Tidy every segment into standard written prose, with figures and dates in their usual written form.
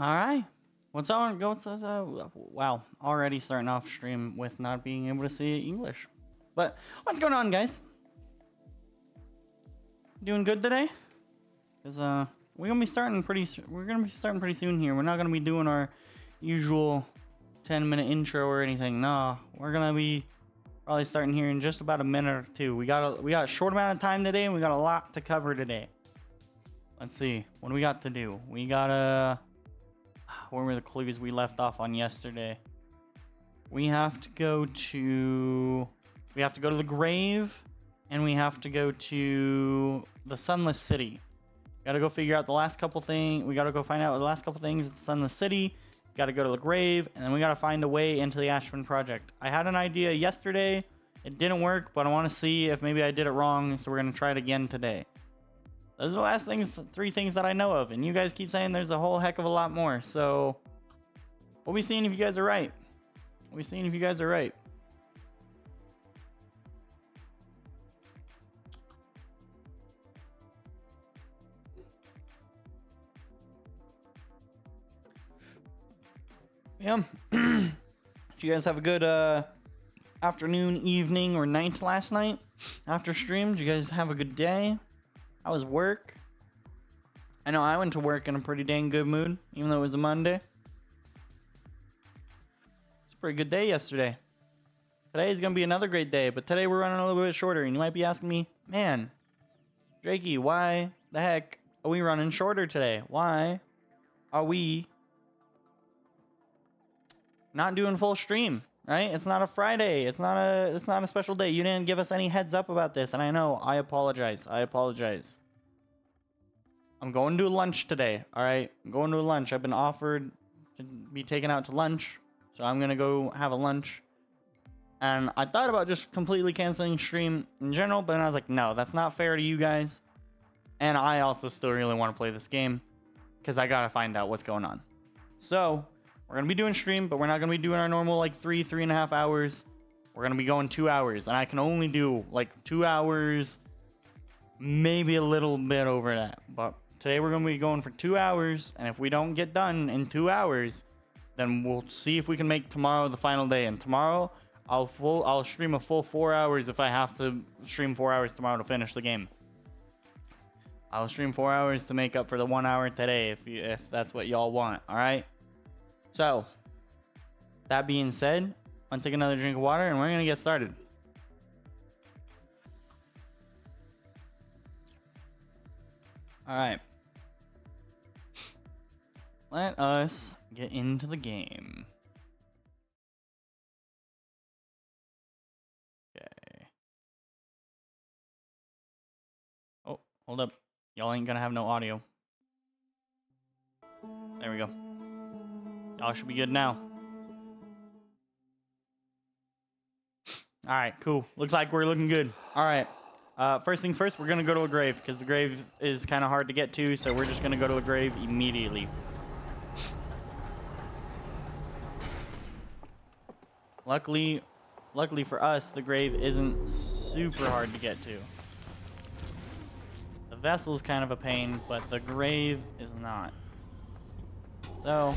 All right. What's on? Wow, already starting off stream with not being able to see English. But what's going on, guys? Doing good today? Cause we're gonna be starting pretty. We're gonna be starting pretty soon here. We're not gonna be doing our usual 10-minute intro or anything. No, we're gonna be probably starting here in just about a minute or two. We got a short amount of time today, and we got a lot to cover today. Let's see. What do we got to do? We gotta. Where were the clues we left off on yesterday? We have to go to the grave, and we have to go to the Sunless City. Gotta go figure out the last couple things. We gotta go find out the last couple things at the Sunless City. Gotta go to the grave, and then we gotta find a way into the Ashman Project. I had an idea yesterday. It didn't work, but I want to see if maybe I did it wrong, so we're gonna try it again today. Those are the last things, 3 things that I know of, and you guys keep saying there's a whole heck of a lot more, so we'll be seeing if you guys are right. Yeah. Did you guys have a good afternoon, evening, or night last night after stream? Did you guys have a good day? How was work? I know I went to work in a pretty dang good mood, even though it was a Monday. It's a pretty good day yesterday. Today is going to be another great day, but today we're running a little bit shorter, and you might be asking me, man, Drakey, why the heck are we running shorter today? Why are we not doing full stream, right? It's not a Friday. It's not a special day. You didn't give us any heads up about this, and I know. I apologize. I'm going to lunch today, all right? I'm going to lunch. I've been offered to be taken out to lunch, so I'm going to go have a lunch. And I thought about just completely canceling stream in general, but then I was like, no, that's not fair to you guys. And I also still really want to play this game because I got to find out what's going on. So we're going to be doing stream, but we're not going to be doing our normal like 3.5 hours. We're going to be going 2 hours, and I can only do like 2 hours, maybe a little bit over that. But today we're going to be going for 2 hours, and if we don't get done in 2 hours, then we'll see if we can make tomorrow the final day. And tomorrow I'll stream a full 4 hours if I have to stream 4 hours tomorrow to finish the game. I'll stream 4 hours to make up for the 1 hour today if that's what y'all want, all right? So, that being said, I'm gonna take another drink of water and we're gonna get started. All right. Let us get into the game. Okay. Oh, hold up. Y'all ain't gonna have no audio. There we go. Y'all should be good now. Alright, cool. Looks like we're looking good. Alright. First things first, we're gonna go to a grave, because the grave is kind of hard to get to, so we're just gonna go to the grave immediately. Luckily for us, the grave isn't super hard to get to. The vessel's kind of a pain, but the grave is not. So,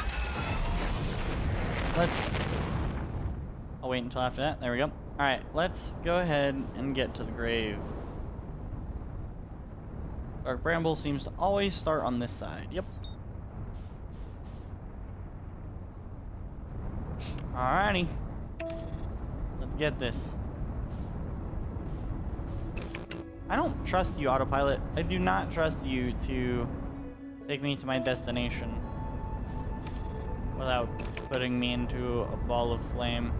I'll wait until after that. There we go. Alright, let's go ahead and get to the grave. Dark Bramble seems to always start on this side. Yep. Alrighty. Let's get this. I don't trust you, autopilot. I do not trust you to take me to my destination without putting me into a ball of flame.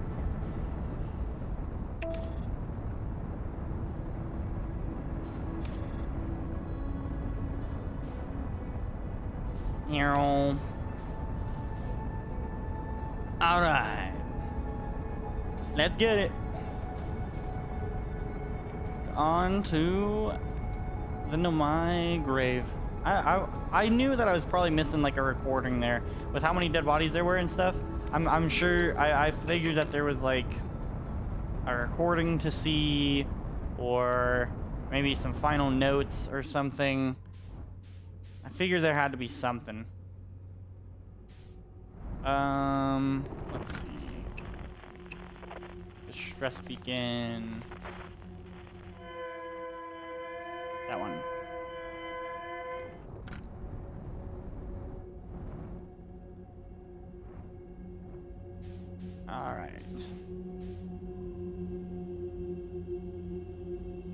Alright. Let's get it. On to the Nomai grave. I knew that I was probably missing like a recording there with how many dead bodies there were and stuff. I'm sure I figured that there was like a recording to see, or maybe some final notes or something. I figured there had to be something. Let's see. Distress beacon. That one. Alright.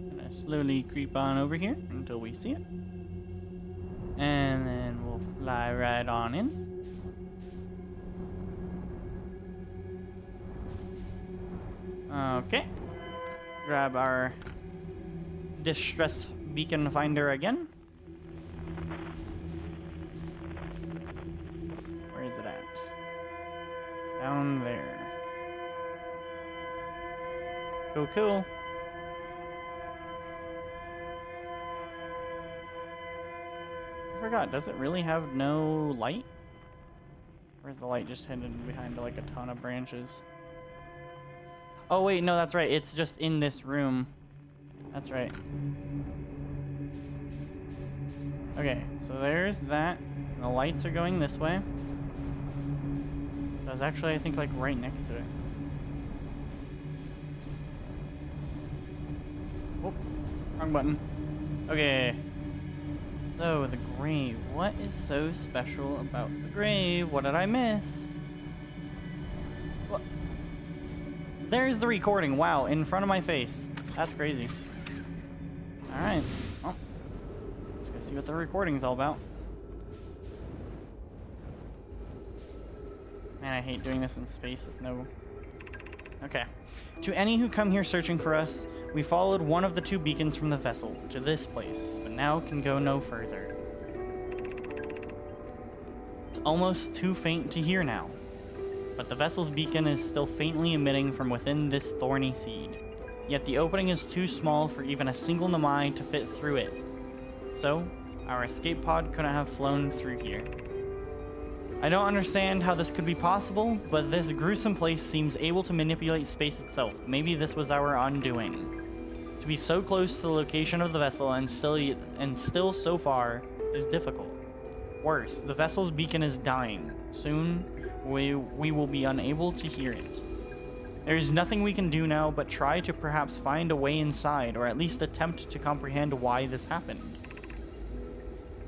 Gonna slowly creep on over here until we see it. And then we'll fly right on in. Okay. Grab our distress beacon finder again. Where is it at? Down there. Cool. I forgot, does it really have no light? Or is the light just hidden behind like a ton of branches? Oh wait, no, that's right. It's just in this room. That's right. Okay, so there's that. The lights are going this way. So I was actually, I think, like right next to it. Oh, wrong button. Okay. So, the grave. What is so special about the grave? What did I miss? What? There's the recording. Wow, in front of my face. That's crazy. Alright. Well, let's go see what the recording's all about. Man, I hate doing this in space with no... Okay. To any who come here searching for us, we followed one of the two beacons from the vessel to this place, but now can go no further. It's almost too faint to hear now, but the vessel's beacon is still faintly emitting from within this thorny seed. Yet the opening is too small for even a single Nomai to fit through it. So, our escape pod couldn't have flown through here. I don't understand how this could be possible, but this gruesome place seems able to manipulate space itself. Maybe this was our undoing. To be so close to the location of the vessel and still so far is difficult. Worse, the vessel's beacon is dying. Soon, we will be unable to hear it. There is nothing we can do now but try to perhaps find a way inside, or at least attempt to comprehend why this happened.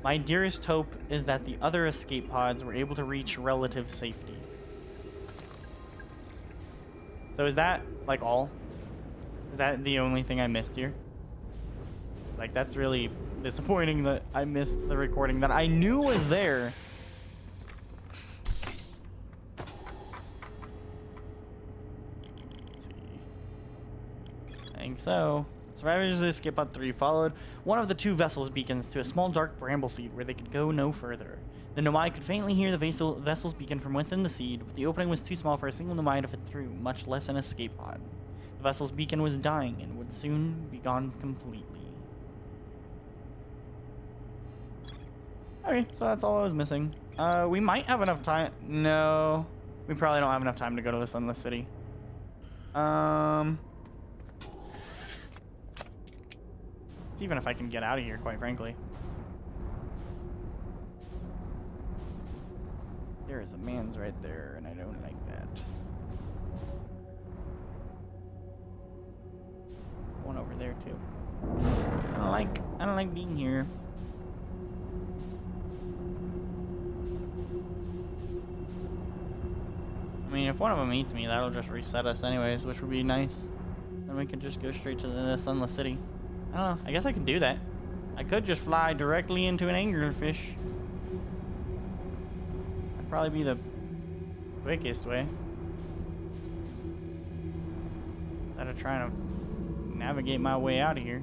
My dearest hope is that the other escape pods were able to reach relative safety. So is that, like, all? Is that the only thing I missed here? Like, that's really disappointing that I missed the recording that I knew was there. Let's see. I think so. Survivors of the escape pod 3 followed one of the two vessels' beacons to a small dark bramble seed where they could go no further. The Nomai could faintly hear the vessel's beacon from within the seed, but the opening was too small for a single Nomai to fit through, much less an escape pod. The vessel's beacon was dying and would soon be gone completely. Okay, so that's all I was missing. We might have enough time. No, we probably don't have enough time to go to the Sunless City. Even if I can get out of here, quite frankly. There is a man's right there, and I don't like that. There's one over there too. I don't like being here. I mean, if one of them eats me, that'll just reset us anyways, which would be nice. Then we can just go straight to the Sunless City. I don't know. I guess I could do that. I could just fly directly into an anglerfish. That'd probably be the quickest way. Instead of trying to navigate my way out of here.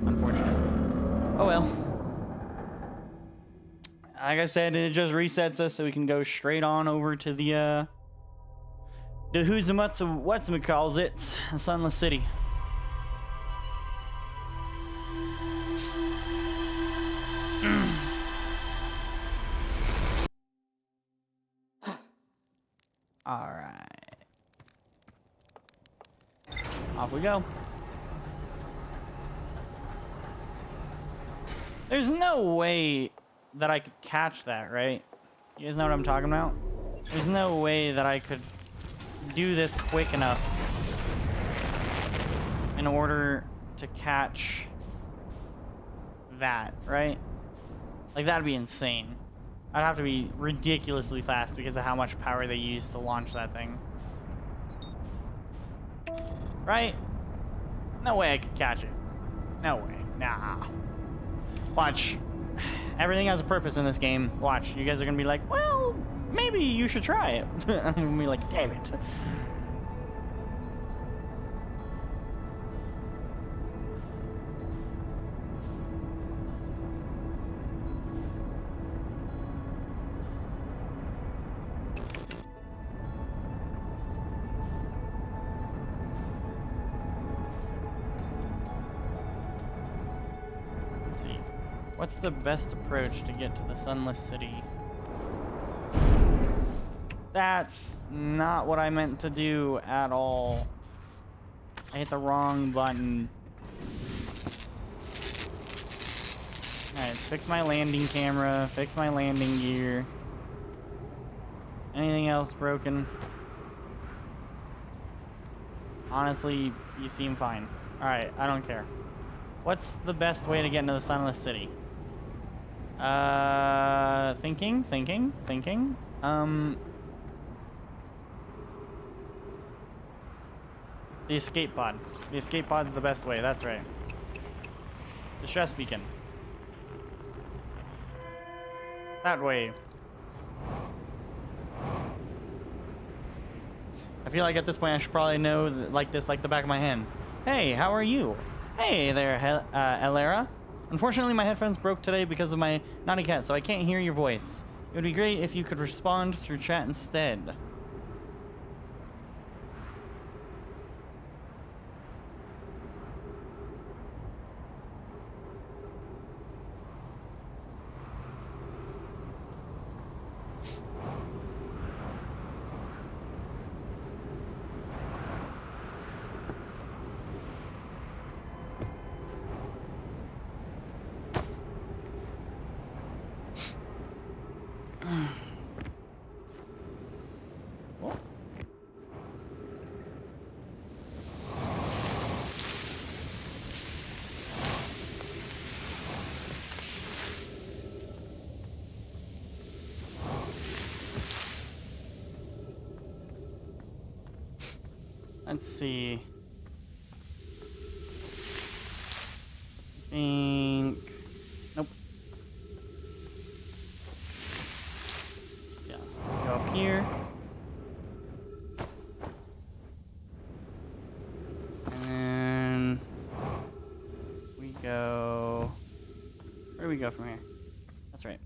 Unfortunate. Oh well. Like I said, it just resets us so we can go straight on over to the what's-it-calls it, Sunless City. Alright. Off we go. There's no way that I could catch that, right? You guys know what I'm talking about? There's no way that I could do this quick enough in order to catch that, right? Like, that'd be insane. I'd have to be ridiculously fast because of how much power they use to launch that thing. Right? No way I could catch it. No way. Nah. Watch. Everything has a purpose in this game. Watch. You guys are gonna be like, well, maybe you should try it. I'm gonna be like, damn it. Let's see. What's the best approach to get to the Sunless City? That's not what I meant to do at all. I hit the wrong button. Alright, fix my landing camera, fix my landing gear. Anything else broken? Honestly, you seem fine. Alright, I don't care. What's the best way to get into the Sunless City? Thinking. The escape pod. The escape pod's the best way, that's right. Distress beacon. That way. I feel like at this point I should probably know like this like the back of my hand. Hey, how are you? Hey there, Elera. Unfortunately, my headphones broke today because of my naughty cat, so I can't hear your voice. It would be great if you could respond through chat instead. Let's see. I think. Nope. Yeah. Go up here. And then we go. Where do we go from here? That's right.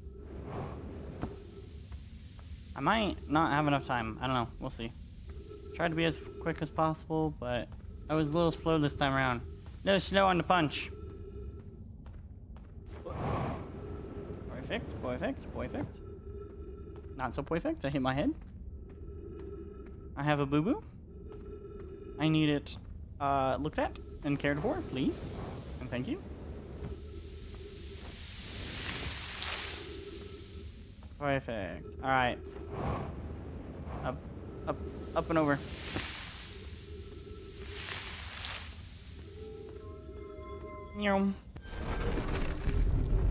I might not have enough time. I don't know. We'll see. Tried to be as quick as possible, but I was a little slow this time around. No snow on the punch. Perfect. Not so perfect. I hit my head. I have a boo-boo. I need it looked at and cared for, please. And thank you. Perfect. Alright. Up and over.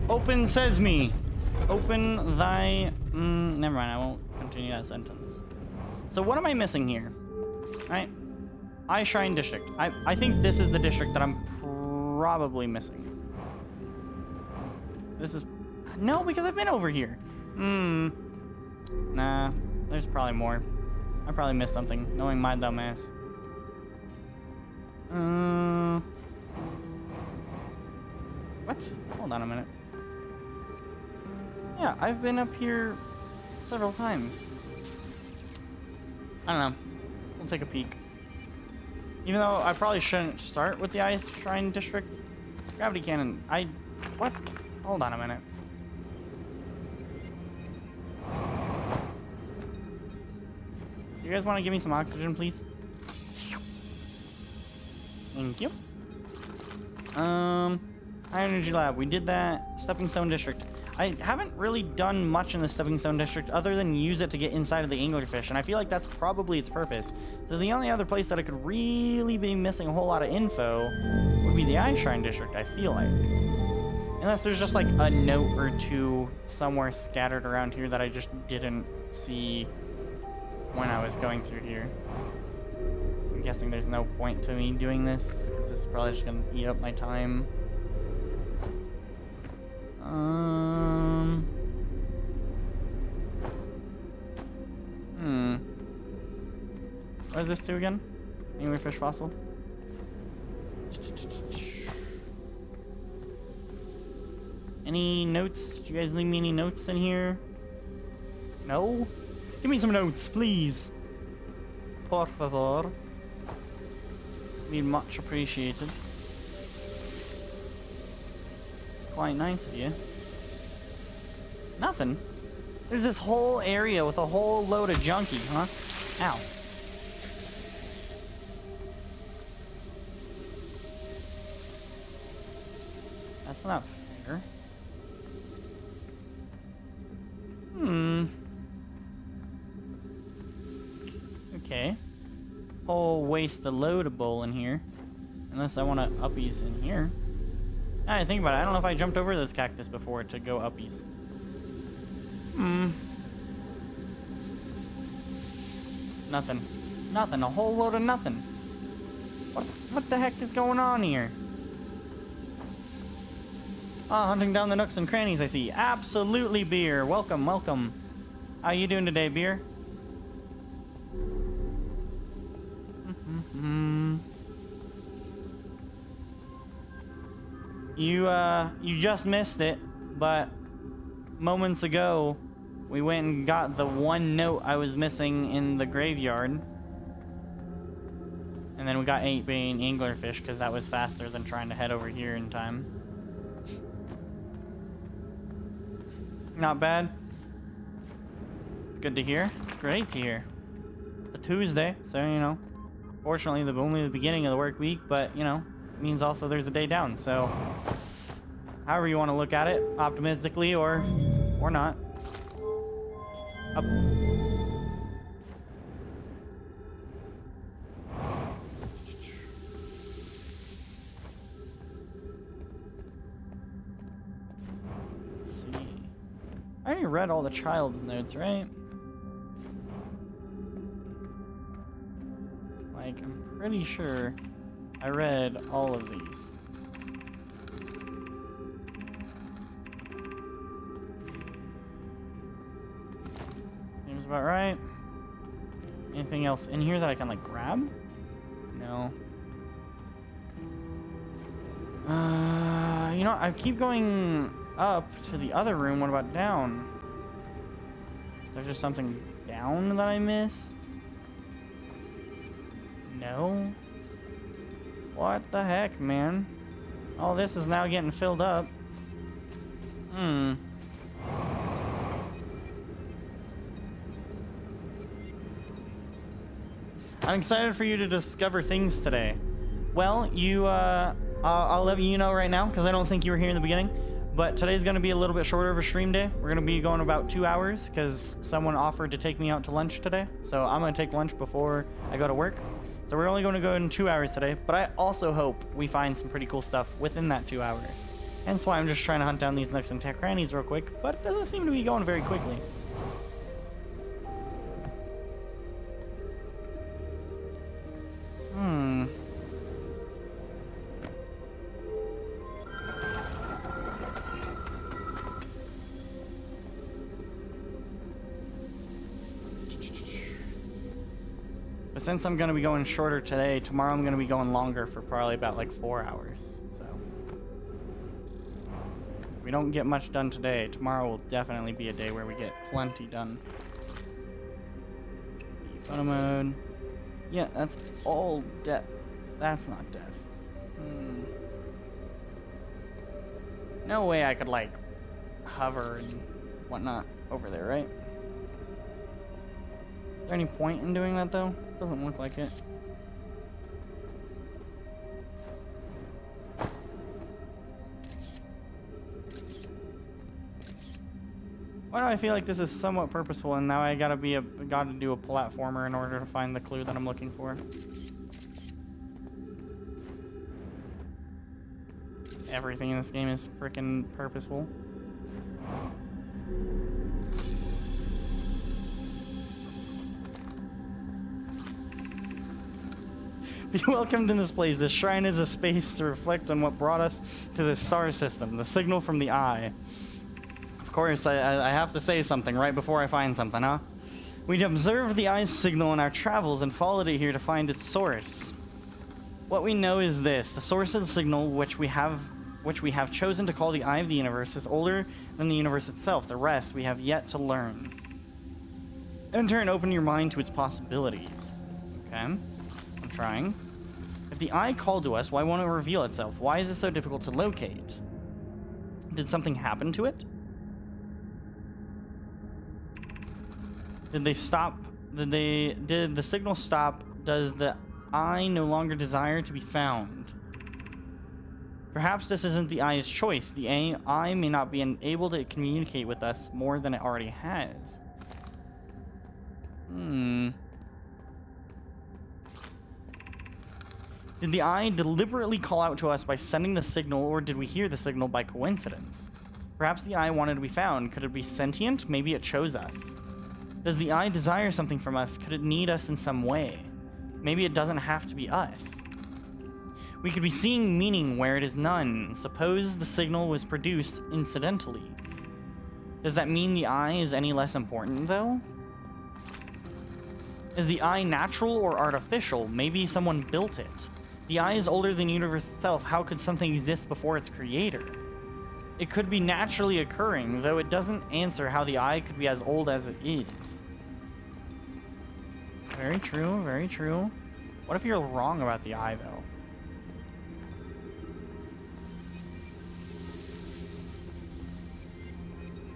Open Sesame. Open thy... never mind, I won't continue that sentence. So what am I missing here? Right? Eye Shrine District. I think this is the district that I'm probably missing. This is... No, because I've been over here. Nah, there's probably more. I probably missed something, knowing my dumb ass. What? Hold on a minute. Yeah, I've been up here several times. I don't know. We'll take a peek. Even though I probably shouldn't start with the Ice Shrine District. Gravity Cannon. What? Hold on a minute. You guys want to give me some oxygen, please? Thank you. High energy lab. We did that. Stepping Stone District. I haven't really done much in the Stepping Stone District other than use it to get inside of the anglerfish, and I feel like that's probably its purpose. So the only other place that I could really be missing a whole lot of info would be the Ice Shrine District, I feel like. Unless there's just like a note or two somewhere scattered around here that I just didn't see when I was going through here. I'm guessing there's no point to me doing this, because this is probably just going to eat up my time. What does this do again? Anglerfish fossil? Any notes? Do you guys leave me any notes in here? No? Give me some notes, please. Por favor. Be much appreciated. Quite nice of you. Nothing. There's this whole area with a whole load of junkie, huh? Ow. That's not fair. Okay. Whole waste the loadable in here. Unless I want to uppies in here. Now I think about it, I don't know if I jumped over this cactus before to go uppies. Nothing. Nothing. A whole load of nothing. What the heck is going on here? Ah, hunting down the nooks and crannies, I see. Absolutely, Beer. Welcome, welcome. How you doing today, Beer? You just missed it, but moments ago, we went and got the one note I was missing in the graveyard. And then we got 8-bane anglerfish, because that was faster than trying to head over here in time. Not bad. It's good to hear. It's great to hear. It's a Tuesday, so, you know, fortunately, only the beginning of the work week, but, you know, it means also there's a day down, so however you want to look at it, optimistically or not. Up. Let's see. I already read all the child's notes, right? Like, I'm pretty sure I read all of these. Seems about right. Anything else in here that I can, like, grab? No. You know, I keep going up to the other room. What about down? Is there just something down that I missed? No. What the heck, man? All this is now getting filled up. I'm excited for you to discover things today. Well, I'll let you know right now, because I don't think you were here in the beginning. But today's going to be a little bit shorter of a stream day. We're going to be going about 2 hours, because someone offered to take me out to lunch today. So I'm going to take lunch before I go to work. So we're only going to go in 2 hours today, but I also hope we find some pretty cool stuff within that 2 hours. Hence why I'm just trying to hunt down these nooks and crannies real quick, but it doesn't seem to be going very quickly. Since I'm going to be going shorter today, tomorrow I'm going to be going longer for probably about like 4 hours. So if we don't get much done today, tomorrow will definitely be a day where we get plenty done. Photo mode. Yeah, that's all death. That's not death. No way I could like hover and whatnot over there, right? Is there any point in doing that though? Doesn't look like it. Why do I feel like this is somewhat purposeful and now I gotta do a platformer in order to find the clue that I'm looking for? Everything in this game is freaking purposeful. Be welcomed in this place. This shrine is a space to reflect on what brought us to this star system, the signal from the eye. Of course, I have to say something right before I find something, huh? We observed the eye's signal in our travels and followed it here to find its source. What we know is this: the source of the signal, which we have chosen to call the Eye of the Universe, is older than the universe itself. The rest we have yet to learn. Enter and open your mind to its possibilities. Okay, I'm trying. If the eye called to us, why won't it reveal itself? Why is it so difficult to locate? Did something happen to it? Did they stop? Did the signal stop? Does the eye no longer desire to be found? Perhaps this isn't the eye's choice. The eye may not be able to communicate with us more than it already has. Did the eye deliberately call out to us by sending the signal, or did we hear the signal by coincidence? Perhaps the eye wanted to be found. Could it be sentient? Maybe it chose us. Does the eye desire something from us? Could it need us in some way? Maybe it doesn't have to be us. We could be seeing meaning where it is none. Suppose the signal was produced incidentally. Does that mean the eye is any less important, though? Is the eye natural or artificial? Maybe someone built it. The eye is older than the universe itself. How could something exist before its creator? It could be naturally occurring, though it doesn't answer how the eye could be as old as it is. Very true, very true. What if you're wrong about the eye, though?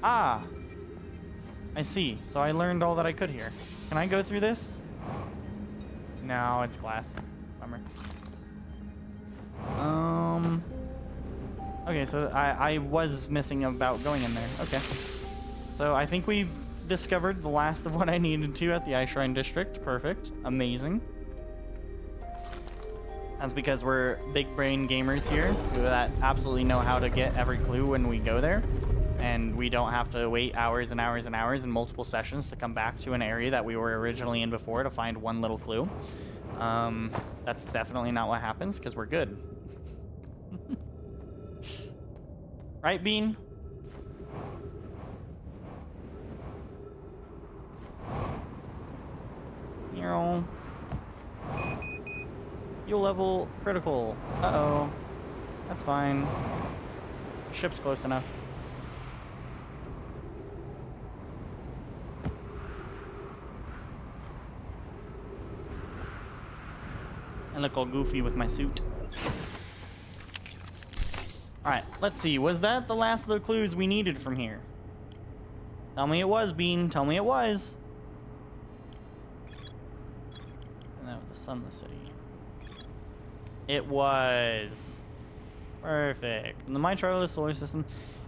Ah! I see. So I learned all that I could here. Can I go through this? No, it's glass. Bummer. Okay, so I was missing about going in there. Okay. So I think we've discovered the last of what I needed to at the Ice Shrine District. Perfect. Amazing. That's because we're big brain gamers here who that absolutely know how to get every clue when we go there. And we don't have to wait hours and hours and hours in multiple sessions to come back to an area that we were originally in before to find one little clue. That's definitely not what happens because we're good. Right, Bean? Fuel level critical. Uh-oh. That's fine. Ship's close enough. I look all goofy with my suit. Alright, let's see. Was that the last of the clues we needed from here? Tell me it was, Bean. Tell me it was. And that was the Sunless City. It was. Perfect. In the Mytrolus solar system,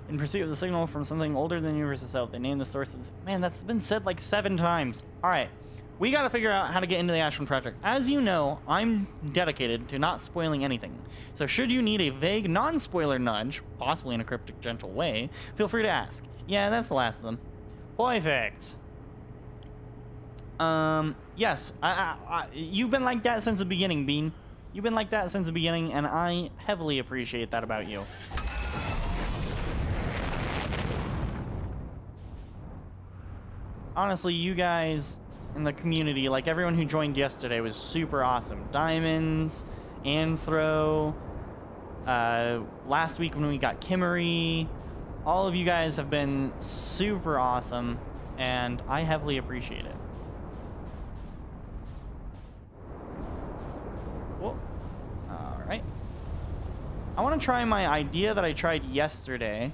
in pursuit of the signal from something older than the universe itself, they named the source of this. Man, that's been said like 7 times. Alright. We gotta figure out how to get into the Ashland Project. As you know, I'm dedicated to not spoiling anything. So should you need a vague, non-spoiler nudge, possibly in a cryptic, gentle way, feel free to ask. Yeah, that's the last of them. Perfect. Yes. You've been like that since the beginning, Bean. You've been like that since the beginning, and I heavily appreciate that about you. Honestly, you guys in the community, like everyone who joined yesterday, was super awesome. Diamonds, Anthro, last week when we got Kimmery, all of you guys have been super awesome, and I heavily appreciate it. Whoa. Alright. I want to try my idea that I tried yesterday,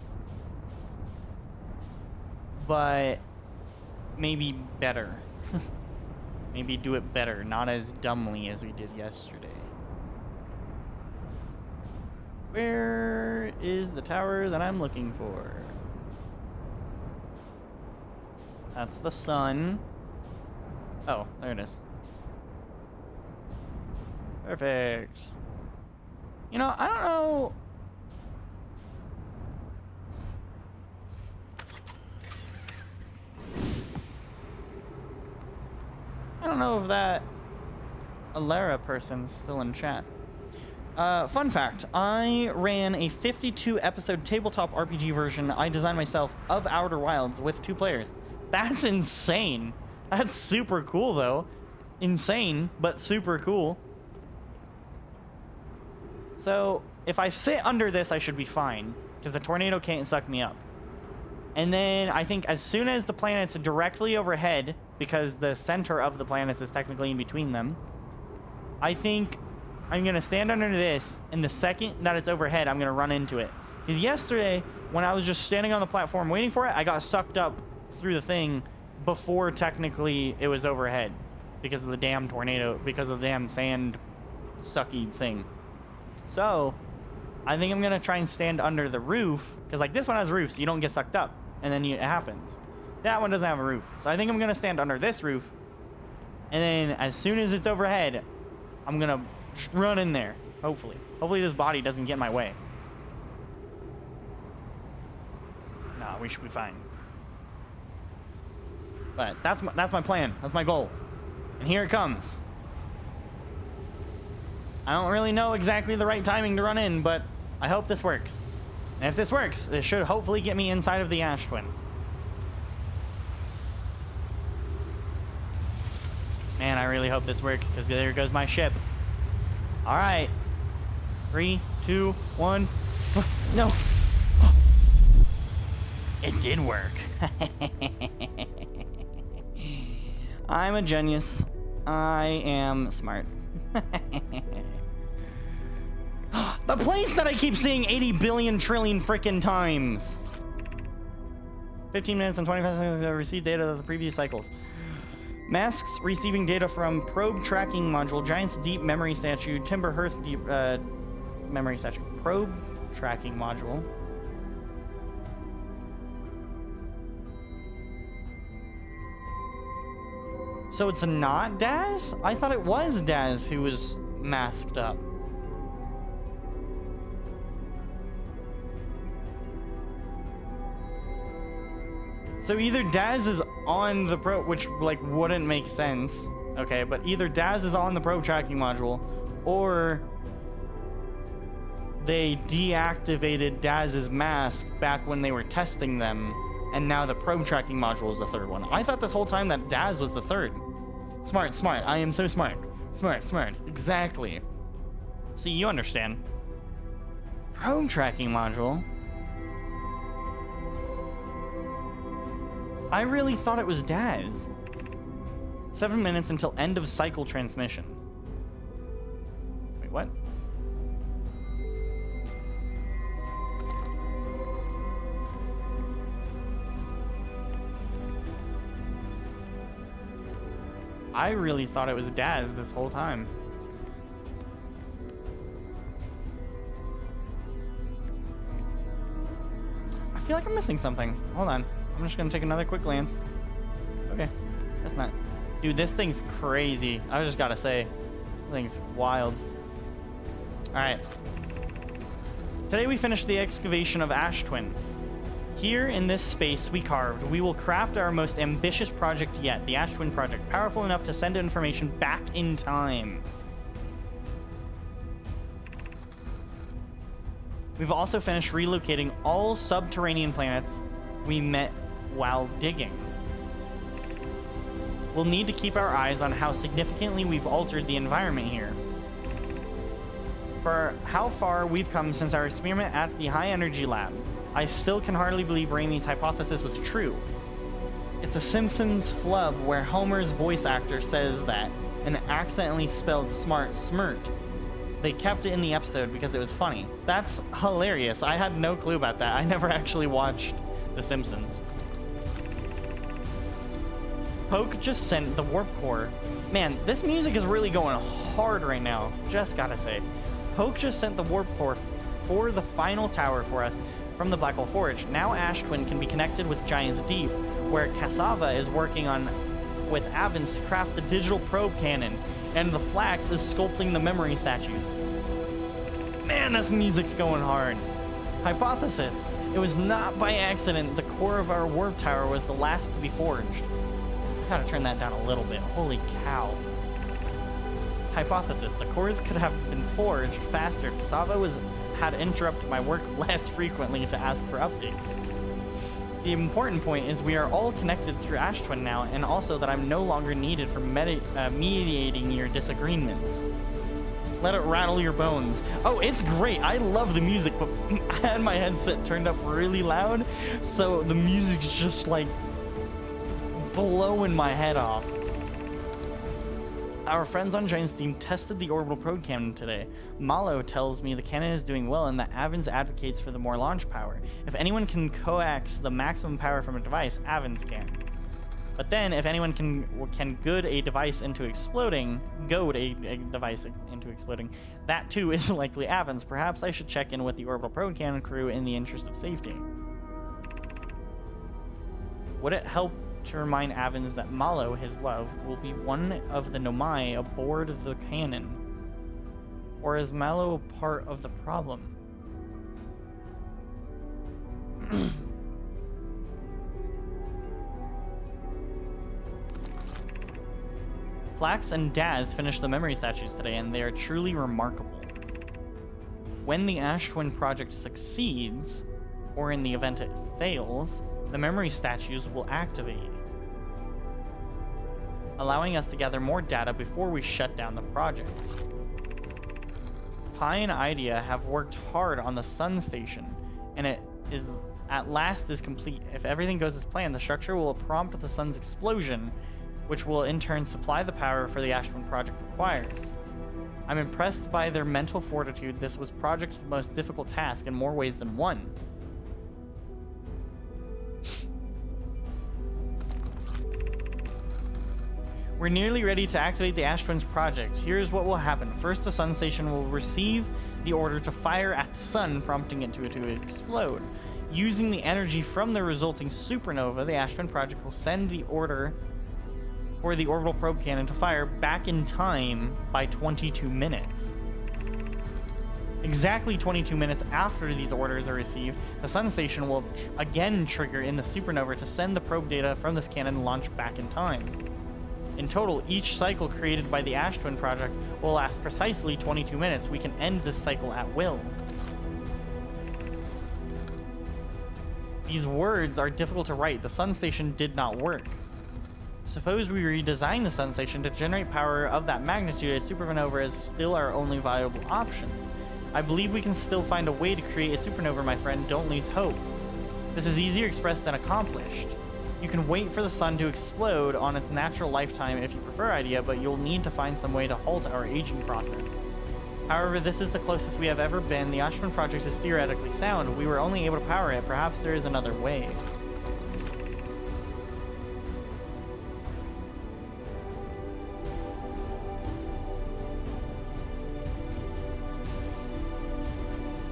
but maybe better. Maybe do it better, not as dumbly as we did yesterday. Where is the tower that I'm looking for? That's the sun. Oh, there it is. Perfect. You know, I don't know. I don't know if that Alara person's still in chat. Fun fact, I ran a 52 episode tabletop RPG version I designed myself of Outer Wilds with 2 players. That's insane. That's super cool though. Insane, but super cool. So, if I sit under this, I should be fine, because the tornado can't suck me up. And then I think as soon as the planet's directly overhead, because the center of the planets is technically in between them, I think I'm going to stand under this, and the second that it's overhead, I'm going to run into it. Because yesterday, when I was just standing on the platform waiting for it, I got sucked up through the thing before technically it was overhead. Because of the damn tornado, because of the damn sand sucky thing. So, I think I'm going to try and stand under the roof, because like this one has roofs, so you don't get sucked up, and then it happens. That one doesn't have a roof. So I think I'm going to stand under this roof, and then as soon as it's overhead, I'm going to run in there, hopefully. Hopefully this body doesn't get in my way. Nah, we should be fine. But that's my plan. That's my goal. And here it comes. I don't really know exactly the right timing to run in, but I hope this works. And if this works, it should hopefully get me inside of the Ash Twin. Man, I really hope this works, because there goes my ship. Alright. 3, 2, 1. No! It did work. I'm a genius. I am smart. The place that I keep seeing 80 billion trillion frickin' times. 15 minutes and 25 seconds to receive data of the previous cycles. Masks receiving data from probe tracking module, Giant's deep memory statue, Timber Hearth deep memory statue. Probe tracking module. So it's not Daz? I thought it was Daz who was masked up. So either Daz is on the probe, which like wouldn't make sense. Okay, but either Daz is on the probe tracking module, or they deactivated Daz's mask back when they were testing them, and now the probe tracking module is the third one. I thought this whole time that Daz was the third. Smart, smart. I am so smart. Smart, smart. Exactly. See, you understand. Probe tracking module? I really thought it was Daz. 7 minutes until end of cycle transmission. Wait, what? I really thought it was Daz this whole time. I feel like I'm missing something. Hold on. I'm just gonna take another quick glance. Okay. That's not... Dude, this thing's crazy. I just gotta say. This thing's wild. Alright. Today we finished the excavation of Ash Twin. Here in this space we carved, we will craft our most ambitious project yet, the Ash Twin Project, powerful enough to send information back in time. We've also finished relocating all subterranean planets we met while digging. We'll need to keep our eyes on how significantly we've altered the environment here. For how far we've come since our experiment at the High Energy Lab, I still can hardly believe Raimi's hypothesis was true. It's a Simpsons flub where Homer's voice actor says that and accidentally spelled smart smirked. They kept it in the episode because it was funny. That's hilarious. I had no clue about that. I never actually watched The Simpsons. Poke just sent the warp core. Man, this music is really going hard right now. Just gotta say. Poke just sent the warp core for the final tower for us. from the Black Hole Forge. Now Ash Twin can be connected with Giant's Deep, where Cassava is working on with Avins to craft the digital probe cannon, and the Flax is sculpting the memory statues. Man, this music's going hard. Hypothesis. It was not by accident the core of our warp tower was the last to be forged. I gotta turn that down a little bit. Holy cow. Hypothesis. The cores could have been forged faster if Cassava had interrupted my work less frequently to ask for updates. The important point is we are all connected through Ash Twin now, and also that I'm no longer needed for mediating your disagreements. Let it rattle your bones. Oh, it's great. I love the music, but I had my headset turned up really loud, so the music's just like blowing my head off. Our friends on Giant's team tested the orbital probe cannon today. Malo tells me the cannon is doing well and that Avins advocates for the more launch power. If anyone can coax the maximum power from a device, Avins can. But then, if anyone can goad a device into exploding, that too is likely Avins. Perhaps I should check in with the orbital probe cannon crew in the interest of safety. Would it help to remind Avins that Malo, his love, will be one of the Nomai aboard the cannon? Or is Malo part of the problem? Flax and Daz finished the memory statues today, and they are truly remarkable. When the Ash Twin project succeeds, or in the event it fails, the memory statues will activate, allowing us to gather more data before we shut down the project. Pi and Idea have worked hard on the Sun Station, and it is at last is complete. If everything goes as planned, the structure will prompt the sun's explosion, which will in turn supply the power for the Ash Twin project requires. I'm impressed by their mental fortitude. This was project's most difficult task in more ways than one. We're nearly ready to activate the Ash Twins project. Here's what will happen. First, the Sun Station will receive the order to fire at the sun, prompting it to explode. Using the energy from the resulting supernova, the Ash Twin project will send the order for the orbital probe cannon to fire back in time by 22 minutes. Exactly 22 minutes after these orders are received, the Sun Station will again trigger in the supernova to send the probe data from this cannon and launch back in time. In total, each cycle created by the Ash Twin project will last precisely 22 minutes. We can end this cycle at will. These words are difficult to write. The Sun Station did not work. Suppose we redesign the Sun Station to generate power of that magnitude. A supernova is still our only viable option. I believe we can still find a way to create a supernova, my friend. Don't lose hope. This is easier expressed than accomplished. You can wait for the sun to explode on its natural lifetime if you prefer Idea, but you'll need to find some way to halt our aging process. However, this is the closest we have ever been. The Ash Twin project is theoretically sound. We were only able to power it. Perhaps there is another way.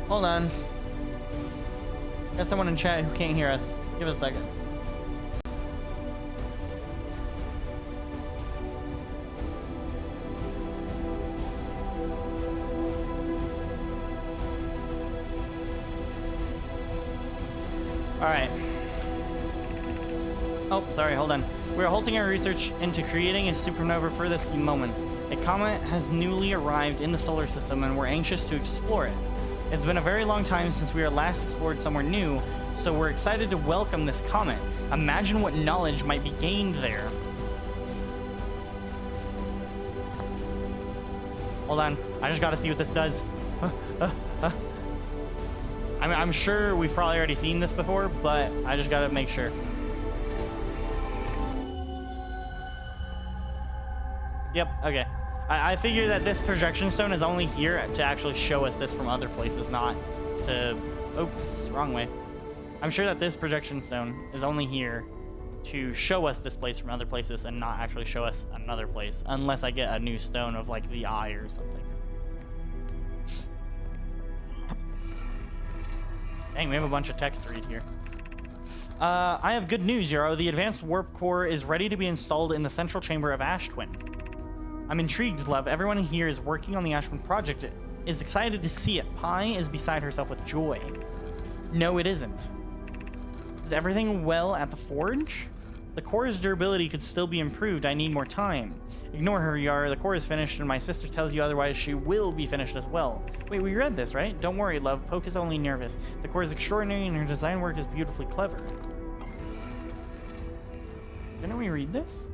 Hold on. Got someone in chat who can't hear us. Give us a second. Alright. Oh, sorry, hold on. We are halting our research into creating a supernova for this moment. A comet has newly arrived in the solar system and we're anxious to explore it. It's been a very long time since we were last explored somewhere new, so we're excited to welcome this comet. Imagine what knowledge might be gained there. Hold on, I just gotta see what this does. I'm sure we've probably already seen this before, but I just gotta make sure. Yep, okay. I figure that this projection stone is only here to actually show us this from other places, not to... Oops, wrong way. I'm sure that this projection stone is only here to show us this place from other places and not actually show us another place, unless I get a new stone of, like, the eye or something. Dang, we have a bunch of text to read here. I have good news, Yarrow. The advanced warp core is ready to be installed in the central chamber of Ash Twin. I'm intrigued, love. Everyone here is working on the Ash Twin project. Is excited to see it. Pi is beside herself with joy. No, it isn't. Is everything well at the forge? The core's durability could still be improved. I need more time. Ignore her, Yar. The core is finished, and my sister tells you otherwise. She will be finished as well. Wait, we read this, right? Don't worry, love. Poke is only nervous. The core is extraordinary, and her design work is beautifully clever. Didn't we read this?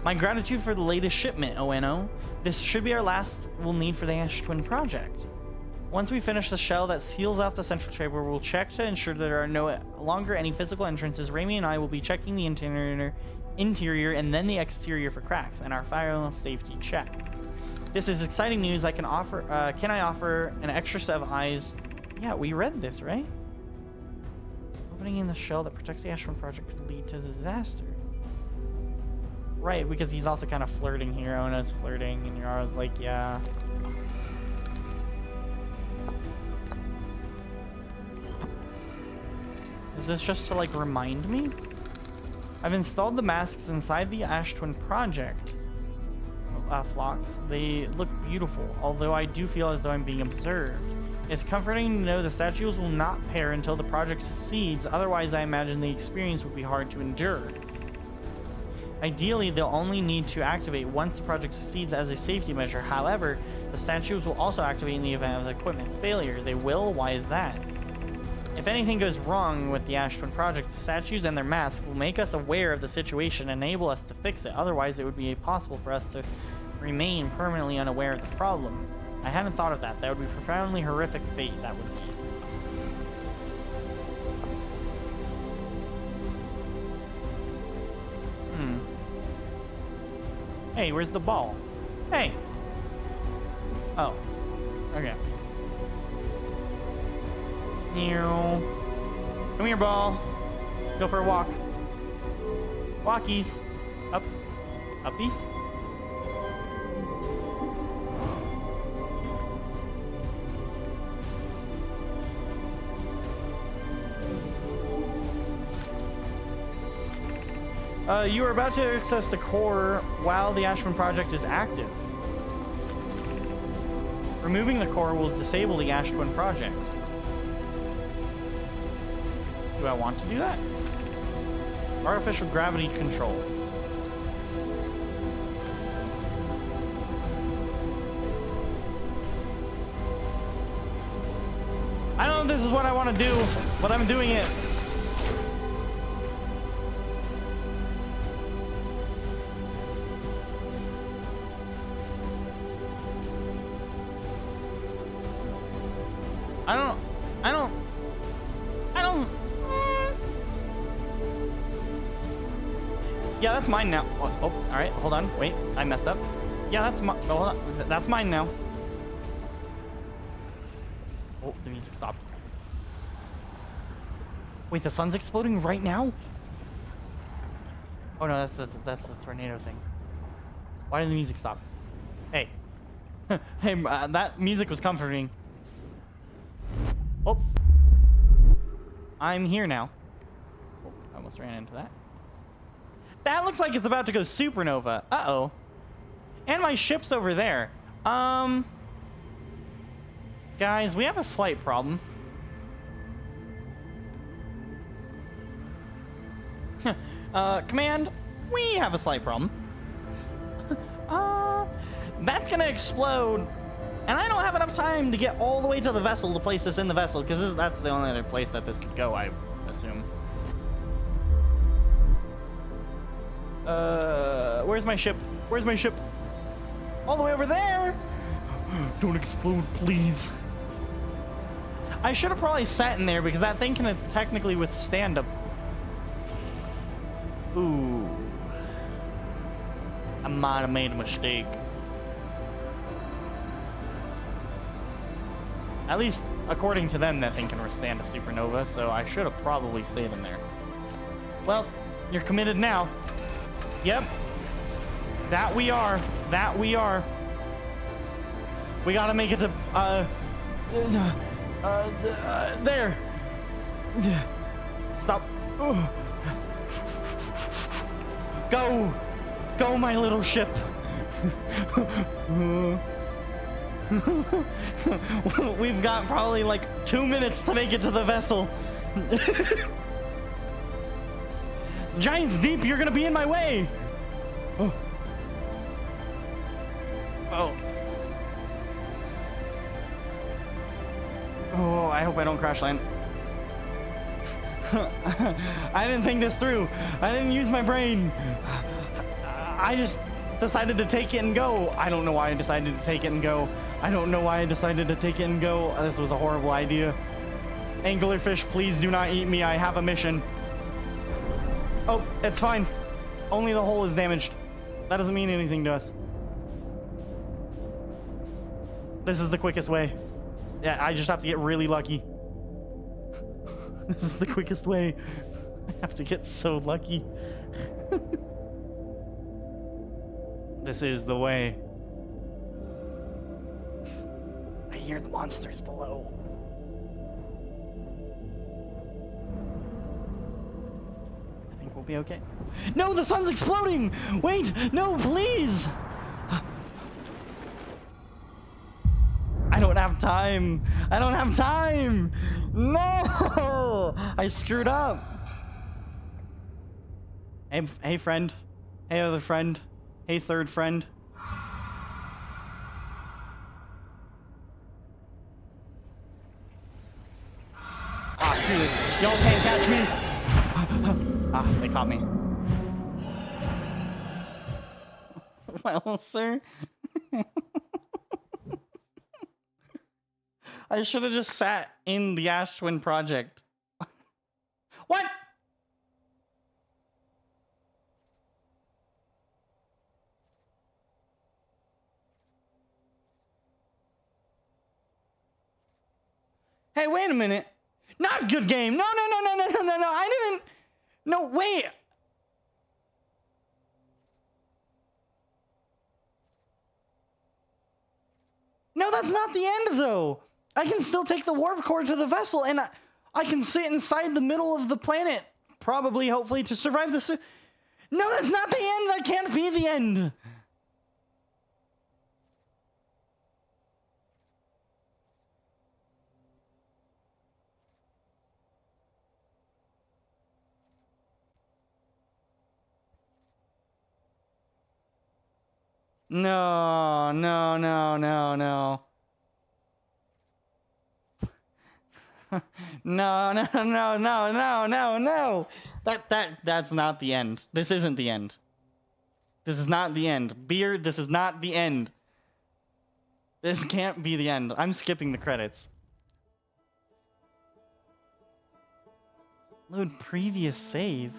My gratitude for the latest shipment, ONO. This should be our last we'll need for the Ash Twin project. Once we finish the shell that seals off the central chamber, we'll check to ensure there are no longer any physical entrances. Raimi and I will be checking the interior and then the exterior for cracks, and our final safety check. This is exciting news. Can I offer an extra set of eyes? Yeah, we read this, right? Opening in the shell that protects the Ash Twin project could lead to disaster. Right, because he's also kind of flirting here. Ona's flirting, and Yara's like, yeah. Is this just to, like, remind me? I've installed the masks inside the Ash Twin project. Phlox. They look beautiful, although I do feel as though I'm being observed. It's comforting to know the statues will not pair until the project succeeds, otherwise I imagine the experience would be hard to endure. Ideally, they'll only need to activate once the project succeeds as a safety measure. However, the statues will also activate in the event of the equipment failure. They will? Why is that? If anything goes wrong with the Ash Twin project, the statues and their masks will make us aware of the situation and enable us to fix it. Otherwise, it would be impossible for us to remain permanently unaware of the problem. I hadn't thought of that. That would be profoundly horrific fate, that would be. Hey, where's the ball? Hey! Oh. Okay. Come here, ball. Let's go for a walk. Walkies. Up. Uppies. You are about to access the core while the Ash Twin project is active. Removing the core will disable the Ash Twin project. Do I want to do that? Artificial gravity control. I don't know if this is what I want to do, but I'm doing it. Yeah, that's mine now. Oh, all right, hold on. Wait, I messed up. Yeah, that's my. Oh, hold on. That's mine now. Oh, the music stopped. Wait, the sun's exploding right now? Oh no, that's the tornado thing. Why did the music stop? Hey, hey, that music was comforting. Oh, I'm here now. Oh, I almost ran into that. That looks like it's about to go supernova. Uh-oh. And my ship's over there. Guys, we have a slight problem. Command, we have a slight problem. That's gonna explode. And I don't have enough time to get all the way to the vessel to place this in the vessel, because that's the only other place that this could go, I assume. Where's my ship? Where's my ship? All the way over there! Don't explode, please. I should have probably sat in there because that thing can technically withstand a... Ooh. I might have made a mistake. At least, according to them, that thing can withstand a supernova, so I should have probably stayed in there. Well, you're committed now. Yep. That we are. That we are. We gotta make it to, there. Stop. Go. Go, my little ship. We've got probably like 2 minutes to make it to the vessel. Giant's Deep, you're gonna be in my way. Oh. Oh. Oh, I hope I don't crash land. I didn't think this through. I didn't use my brain. I just decided to take it and go. I don't know why I decided to take it and go. I don't know why I decided to take it and go. This was a horrible idea. Anglerfish, please do not eat me. I have a mission. Oh, it's fine. Only the hull is damaged. That doesn't mean anything to us. This is the quickest way. Yeah, I just have to get really lucky. This is the quickest way. I have to get so lucky. This is the way. I hear the monsters below. I think we'll be okay. No, the sun's exploding! Wait, no, please! I don't have time. I don't have time. No, I screwed up. Hey, friend. Hey, other friend. Hey, third friend. Ah, screw this. Y'all can't catch me. Ah, they caught me. Well, sir. I should have just sat in the Ashwin project. What? Hey, wait a minute. Not good game. No. I didn't. No, wait. No, that's not the end, though. I can still take the warp core to the vessel, and I can sit inside the middle of the planet, probably, hopefully, to survive the... No, that's not the end! That can't be the end! No. No. That's not the end. This isn't the end. This is not the end. Beard, this is not the end. This can't be the end. I'm skipping the credits. Load previous save.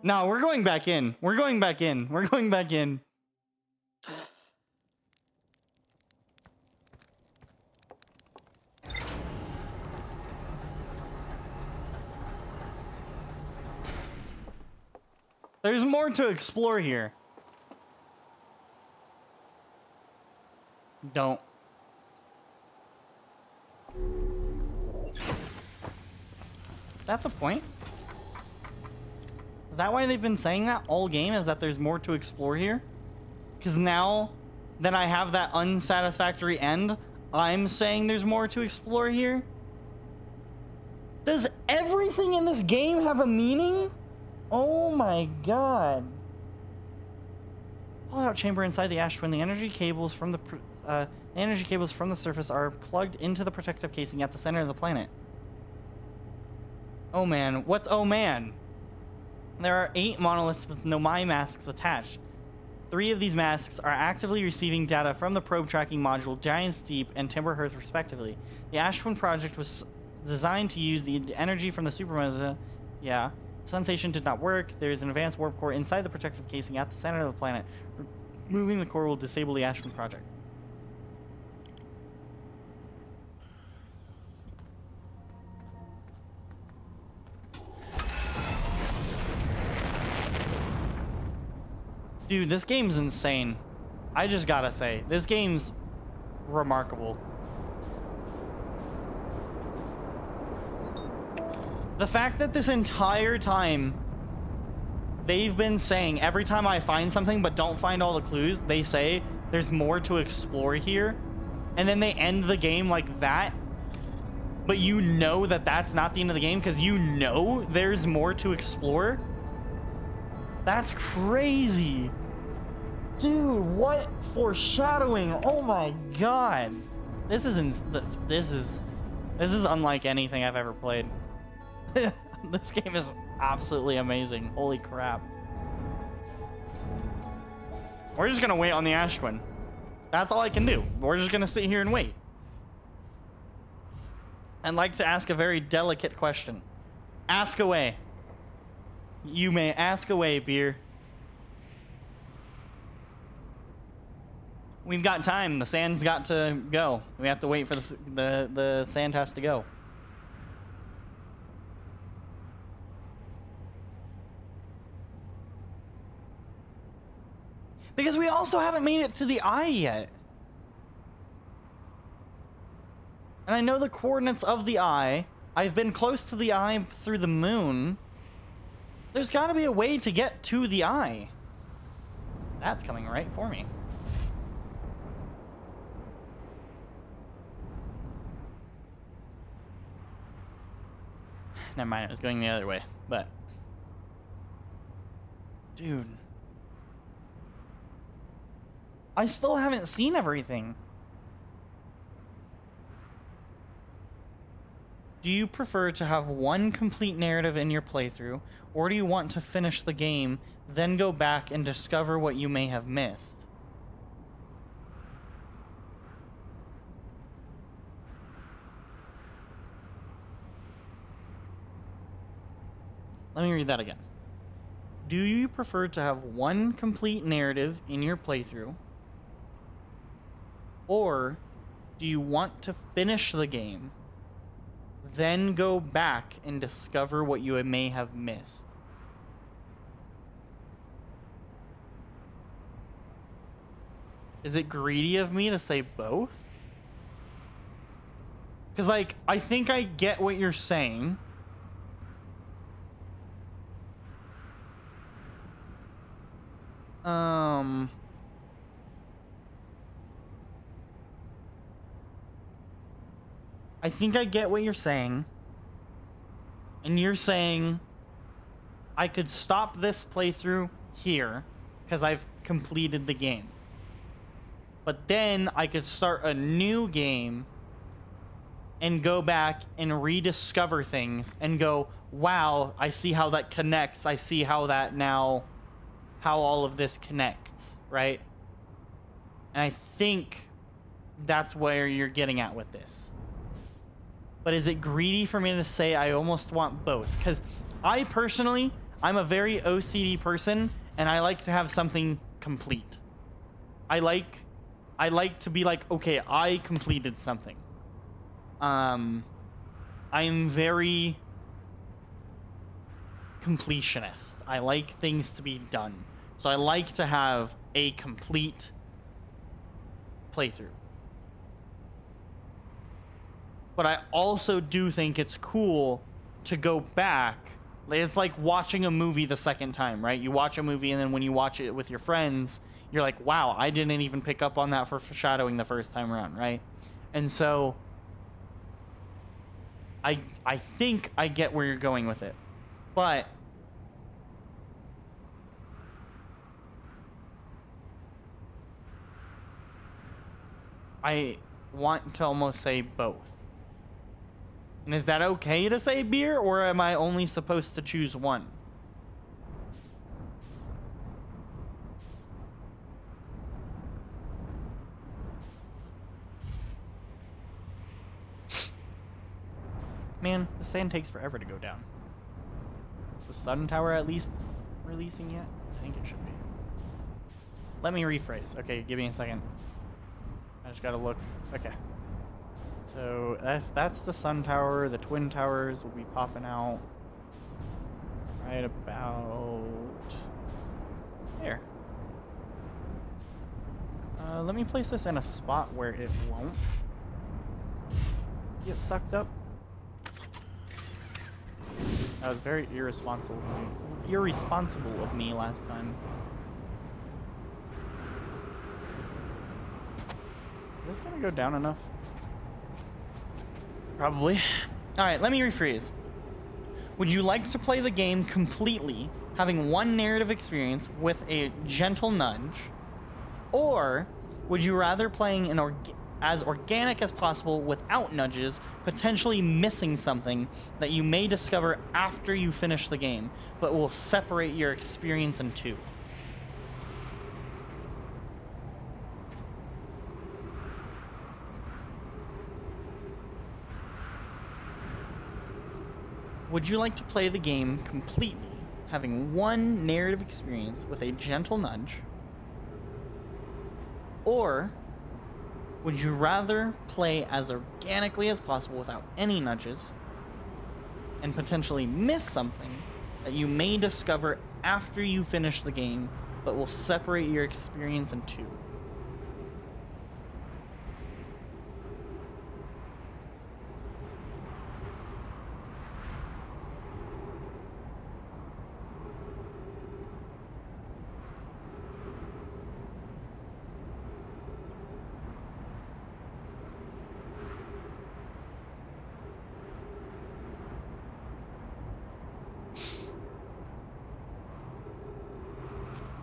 No, we're going back in. We're going back in. We're going back in. There's more to explore here. Don't. Is that the point? Is that why they've been saying that all game, is that there's more to explore here? Because now that I have that unsatisfactory end, I'm saying there's more to explore here? Does everything in this game have a meaning? Oh my god. Pull-out chamber inside the Ashwin. The energy cables from the surface are plugged into the protective casing at the center of the planet. Oh man, what's oh man? There are 8 monoliths with Nomai masks attached. 3 of these masks are actively receiving data from the probe tracking module Giant's Deep and Timber Hearth respectively. The Ashwin project was designed to use the energy from the supernova. Yeah. Sensation did not work. There is an advanced warp core inside the protective casing at the center of the planet. Removing the core will disable the Ashwin project. Dude, this game's insane. I just gotta say, this game's remarkable. The fact that this entire time they've been saying every time I find something but don't find all the clues, they say there's more to explore here, and then they end the game like that, but you know that that's not the end of the game because you know there's more to explore. That's crazy. Dude, what foreshadowing? Oh my god. This is unlike anything I've ever played. This game is absolutely amazing. Holy crap. We're just gonna wait on the Ash Twin. That's all I can do. We're just gonna sit here and wait. I'd like to ask a very delicate question. Ask away. You may ask away, Beer. We've got time. The sand's got to go. We have to wait for the sand has to go. Because we also haven't made it to the eye yet. And I know the coordinates of the eye. I've been close to the eye through the moon. There's got to be a way to get to the eye. That's coming right for me. Never mind, it was going the other way, but... Dude. I still haven't seen everything. Do you prefer to have one complete narrative in your playthrough, or do you want to finish the game, then go back and discover what you may have missed? Let me read that again. Do you prefer to have one complete narrative in your playthrough, or do you want to finish the game, then go back and discover what you may have missed? Is it greedy of me to say both? Because, like, I think I get what you're saying. I think I get what you're saying. And you're saying I could stop this playthrough here because I've completed the game. But then I could start a new game and go back and rediscover things and go, wow, I see how that connects. I see how that now, how all of this connects, right? And I think that's where you're getting at with this. But is it greedy for me to say I almost want both? Because I personally, I'm a very OCD person, and I like to have something complete. I like to be like, okay, I completed something. I am very completionist. I like things to be done. So I like to have a complete playthrough. But I also do think it's cool to go back. It's like watching a movie the second time, right? You watch a movie, and then when you watch it with your friends, you're like, wow, I didn't even pick up on that for foreshadowing the first time around, right? And so I think I get where you're going with it. But I want to almost say both. And is that okay to say beer, or am I only supposed to choose one? Man, the sand takes forever to go down. Is the Sun Tower at least releasing yet? I think it should be. Let me rephrase. Okay, give me a second. I just gotta look. Okay. So that's the Sun Tower. The Twin Towers will be popping out right about there. Let me place this in a spot where it won't get sucked up. That was very irresponsible of me last time. Is this gonna go down enough? Probably. Alright, let me rephrase. Would you like to play the game completely, having one narrative experience with a gentle nudge? Or would you rather playing as organic as possible without nudges, potentially missing something that you may discover after you finish the game, but will separate your experience in two? Would you like to play the game completely, having one narrative experience with a gentle nudge? Or would you rather play as organically as possible without any nudges and potentially miss something that you may discover after you finish the game, but will separate your experience in two?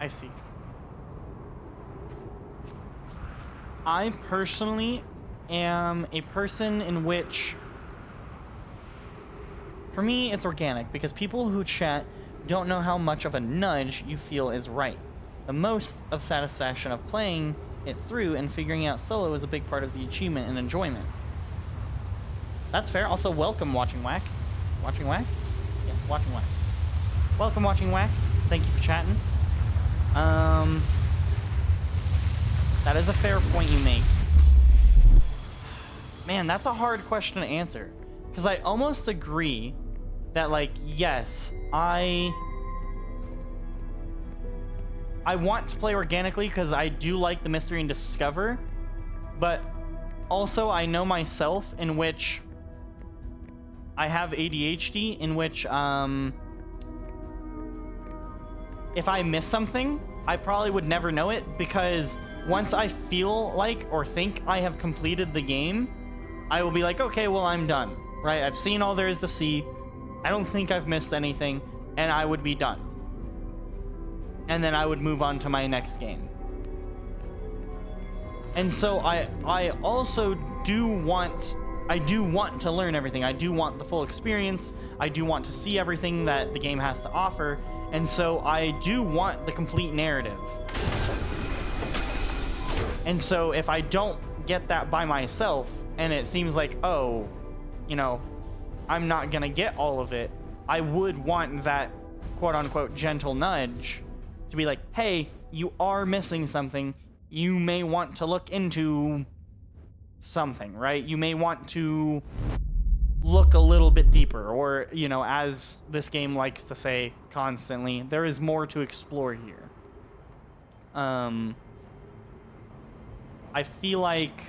I see. I personally am a person in which, for me, it's organic, because people who chat don't know how much of a nudge you feel is right. The most of satisfaction of playing it through and figuring out solo is a big part of the achievement and enjoyment. That's fair. Also, welcome, Watching Wax. Watching Wax? Yes, Watching Wax. Welcome, Watching Wax. Thank you for chatting. That is a fair point you make. Man, that's a hard question to answer. Because I almost agree that, like, yes, I want to play organically because I do like the mystery and discover, but also I know myself in which I have ADHD, in which, if I miss something, I probably would never know it, because once I feel like or think I have completed the game, I will be like, okay, well, I'm done, right? I've seen all there is to see. I don't think I've missed anything, and I would be done. And then I would move on to my next game. And so I also do want to learn everything. I do want the full experience. I do want to see everything that the game has to offer. And so I do want the complete narrative. And so if I don't get that by myself, and it seems like, oh, you know, I'm not gonna get all of it, I would want that quote-unquote gentle nudge to be like, hey, you are missing something. You may want to look into something, right? You may want to look a little bit deeper, or, you know, as this game likes to say constantly, there is more to explore here. I feel like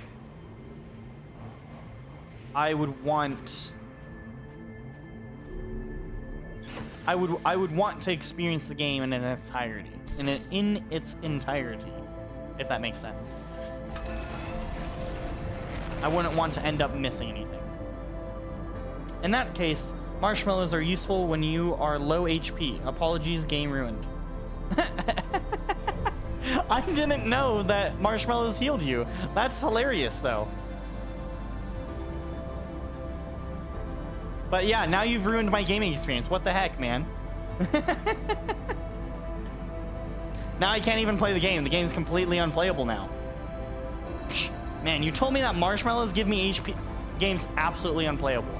I would want want to experience the game in its entirety, in its entirety, if that makes sense. I wouldn't want to end up missing anything. In that case, marshmallows are useful when you are low HP. Apologies, game ruined. I didn't know that marshmallows healed you. That's hilarious, though. But yeah, now you've ruined my gaming experience. What the heck, man? Now I can't even play the game. The game's completely unplayable now. Man, you told me that marshmallows give me HP. Game's absolutely unplayable.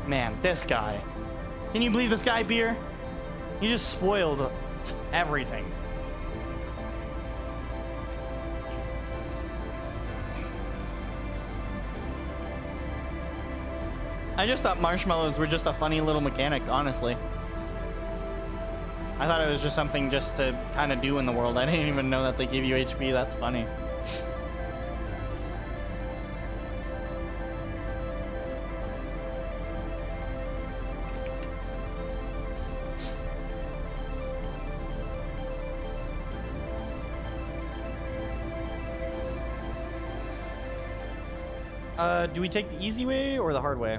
Man, this guy. Can you believe this guy, Beer? He just spoiled everything. I just thought marshmallows were just a funny little mechanic, honestly. I thought it was just something just to kind of do in the world. I didn't even know that they give you HP. That's funny. Do we take the easy way or the hard way?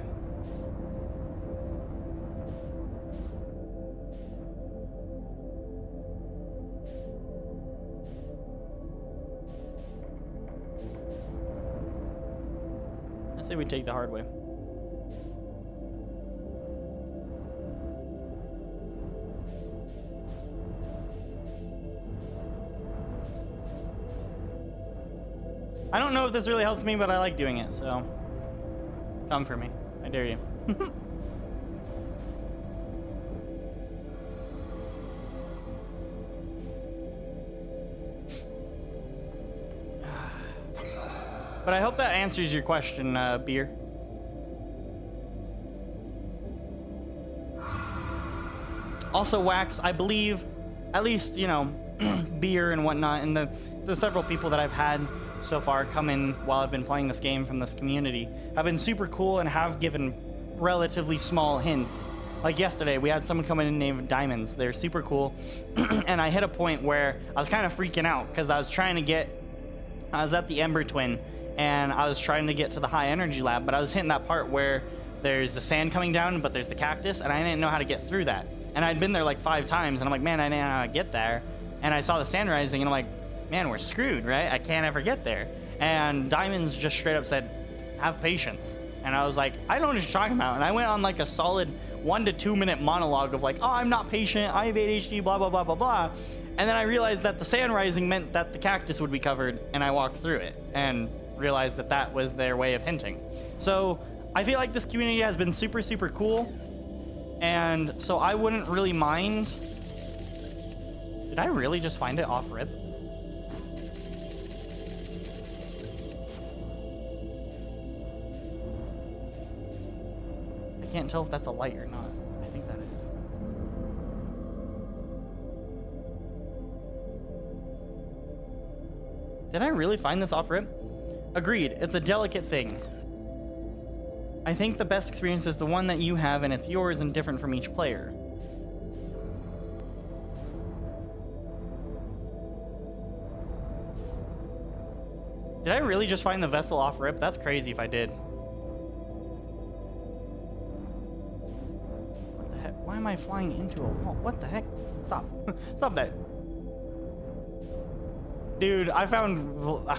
I say we take the hard way. I don't know if this really helps me, but I like doing it, so come for me. I dare you. But I hope that answers your question, Beer. Also, Wax, I believe, at least, you know, Beer and whatnot, and the several people that I've had so far come in while I've been playing this game from this community have been super cool and have given relatively small hints. Like yesterday, we had someone come in named Diamonds. They're super cool. And I hit a point where I was kind of freaking out because I was at the Ember Twin and I was trying to get to the high energy lab, but I was hitting that part where there's the sand coming down, but there's the cactus, and I didn't know how to get through that. And I'd been there like 5 times, and I'm like, man, I didn't know how to get there. And I saw the sand rising, and I'm like, man, we're screwed, right? I can't ever get there. And Diamonds just straight up said, have patience. And I was like, I don't know what you're talking about. And I went on like a solid 1 to 2 minute monologue of like, oh, I'm not patient, I have ADHD, blah, blah, blah, blah, blah. And then I realized that the sand rising meant that the cactus would be covered, and I walked through it and realized that that was their way of hinting. So I feel like this community has been super, super cool. And so I wouldn't really mind. Did I really just find it off rip? I can't tell if that's a light or not. I think that is. Did I really find this off rip? Agreed, it's a delicate thing. I think the best experience is the one that you have and it's yours and different from each player. Did I really just find the vessel off rip? That's crazy if I did. What the heck? Why am I flying into a wall? What the heck? Stop. Stop that. Dude, I found...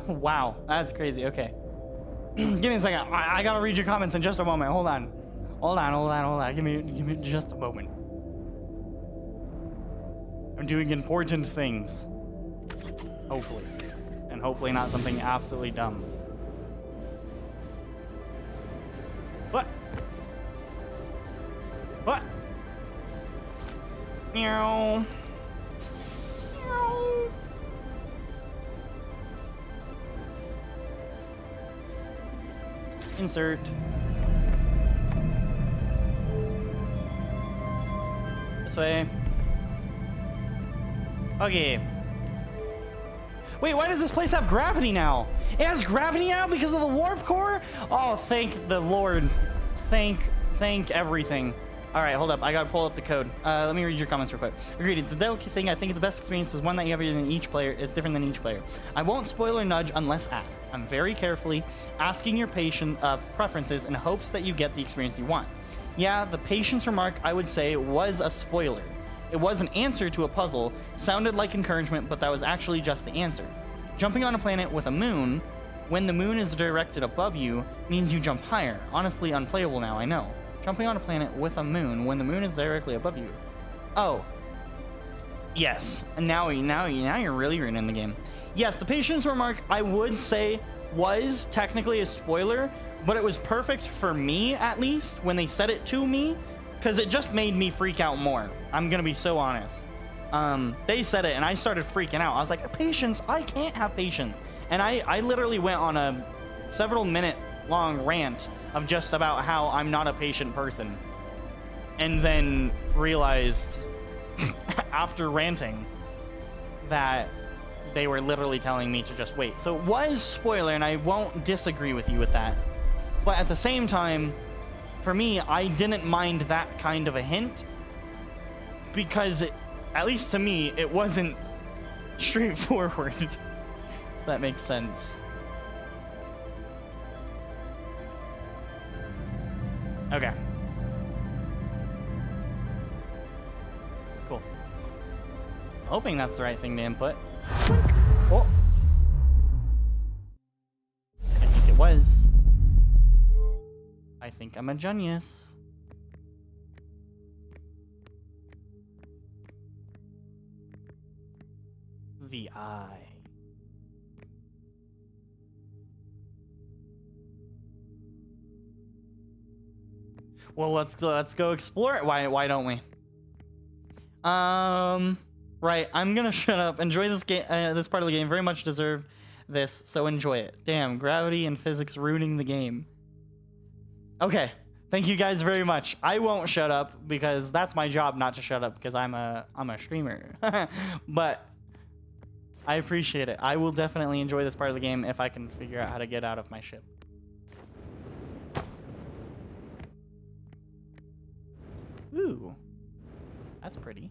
Wow, that's crazy. Okay. Give me a second. I gotta read your comments in just a moment. Hold on. Hold on. Give me just a moment. I'm doing important things. Hopefully. And hopefully not something absolutely dumb. What? What? Meow. Meow. Insert. This way. Okay. Wait, why does this place have gravity now? It has gravity now because of the warp core? Oh, thank the Lord. Thank everything. All right, hold up. I gotta pull up the code. Let me read your comments real quick. Agreed. It's a delicate thing. I think the best experience is one that you have in each player is different than each player. I won't spoiler nudge unless asked. I'm very carefully asking your patient preferences in hopes that you get the experience you want. Yeah, the patient's remark, I would say, was a spoiler. It was an answer to a puzzle, sounded like encouragement, but that was actually just the answer. Jumping on a planet with a moon, when the moon is directed above you, means you jump higher. Honestly unplayable now, I know. Jumping on a planet with a moon when the moon is directly above you. Oh. Yes. Now you're really ruining the game. Yes, the patient's remark, I would say, was technically a spoiler, but it was perfect for me, at least, when they said it to me, because it just made me freak out more. I'm gonna be so honest. They said it, and I started freaking out. I was like, patience? I can't have patience. And I literally went on a several minute long rant of just about how I'm not a patient person. And then realized after ranting that they were literally telling me to just wait. So it was spoiler, and I won't disagree with you with that. But at the same time, for me, I didn't mind that kind of a hint because, at least to me, it wasn't straightforward. If that makes sense. Okay. Cool. Hoping that's the right thing to input. Oh. I think it was. I think I'm a genius. The eye. Well, let's go explore it. Why don't we? Right. I'm gonna shut up. Enjoy this game. This part of the game. Very much deserve this. So enjoy it. Damn, gravity and physics ruining the game. Okay. Thank you guys very much. I won't shut up because that's my job, not to shut up because I'm a streamer. But I appreciate it. I will definitely enjoy this part of the game if I can figure out how to get out of my ship. Ooh. That's pretty.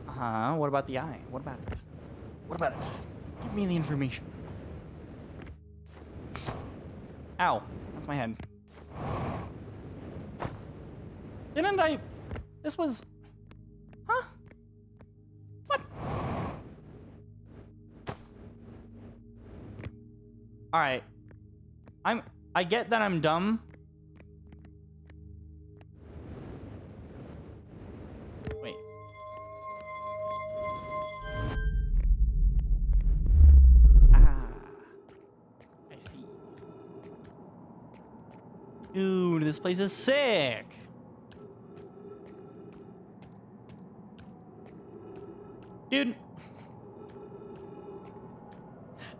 Uh-huh. What about the eye? What about it? What about it? Give me the information. Ow. That's my head. Didn't I... This was... Huh? What? Alright. I get that I'm dumb. Wait. Ah. I see. Dude, this place is sick. Dude.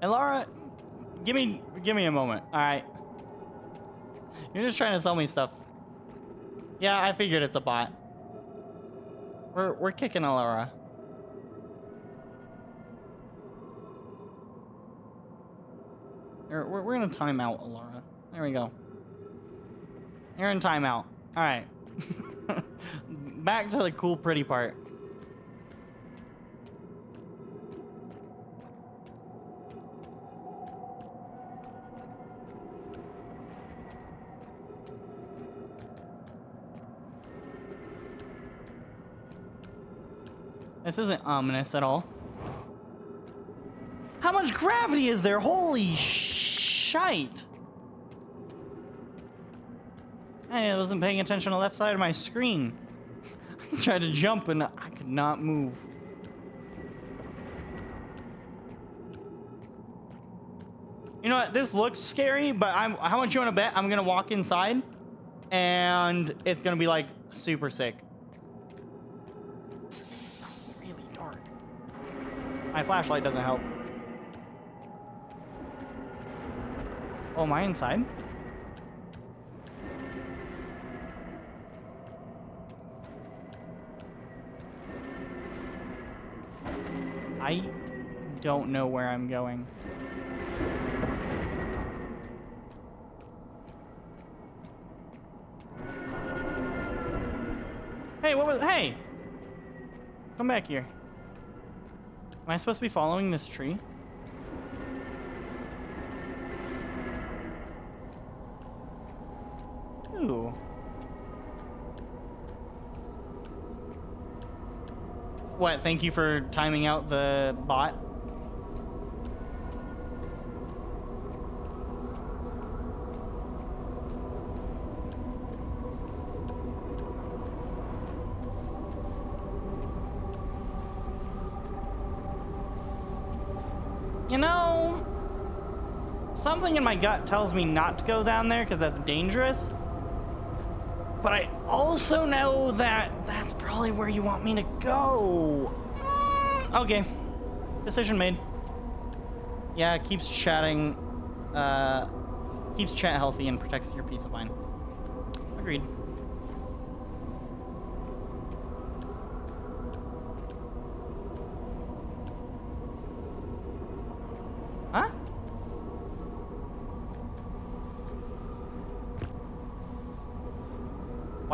And Laura, give me a moment. All right. You're just trying to sell me stuff. Yeah, I figured it's a bot. We're kicking Alara. We're gonna time out Alara. There we go. You're in timeout. All right. Back to the cool, pretty part. This isn't ominous at all. How much gravity is there? Holy shite. I wasn't paying attention to the left side of my screen. I tried to jump and I could not move. You know what? This looks scary, but how much you want to bet I'm going to walk inside and it's going to be like super sick. Really dark. My flashlight doesn't help. Oh, am I inside? I don't know where I'm going. Hey, what was... Hey! Come back here. Am I supposed to be following this tree? Ooh. What, thank you for timing out the bot? You know, something in my gut tells me not to go down there because that's dangerous. But I also know that that's probably where you want me to go. Okay. Decision made. Yeah, it keeps chatting, keeps chat healthy and protects your peace of mind. Agreed.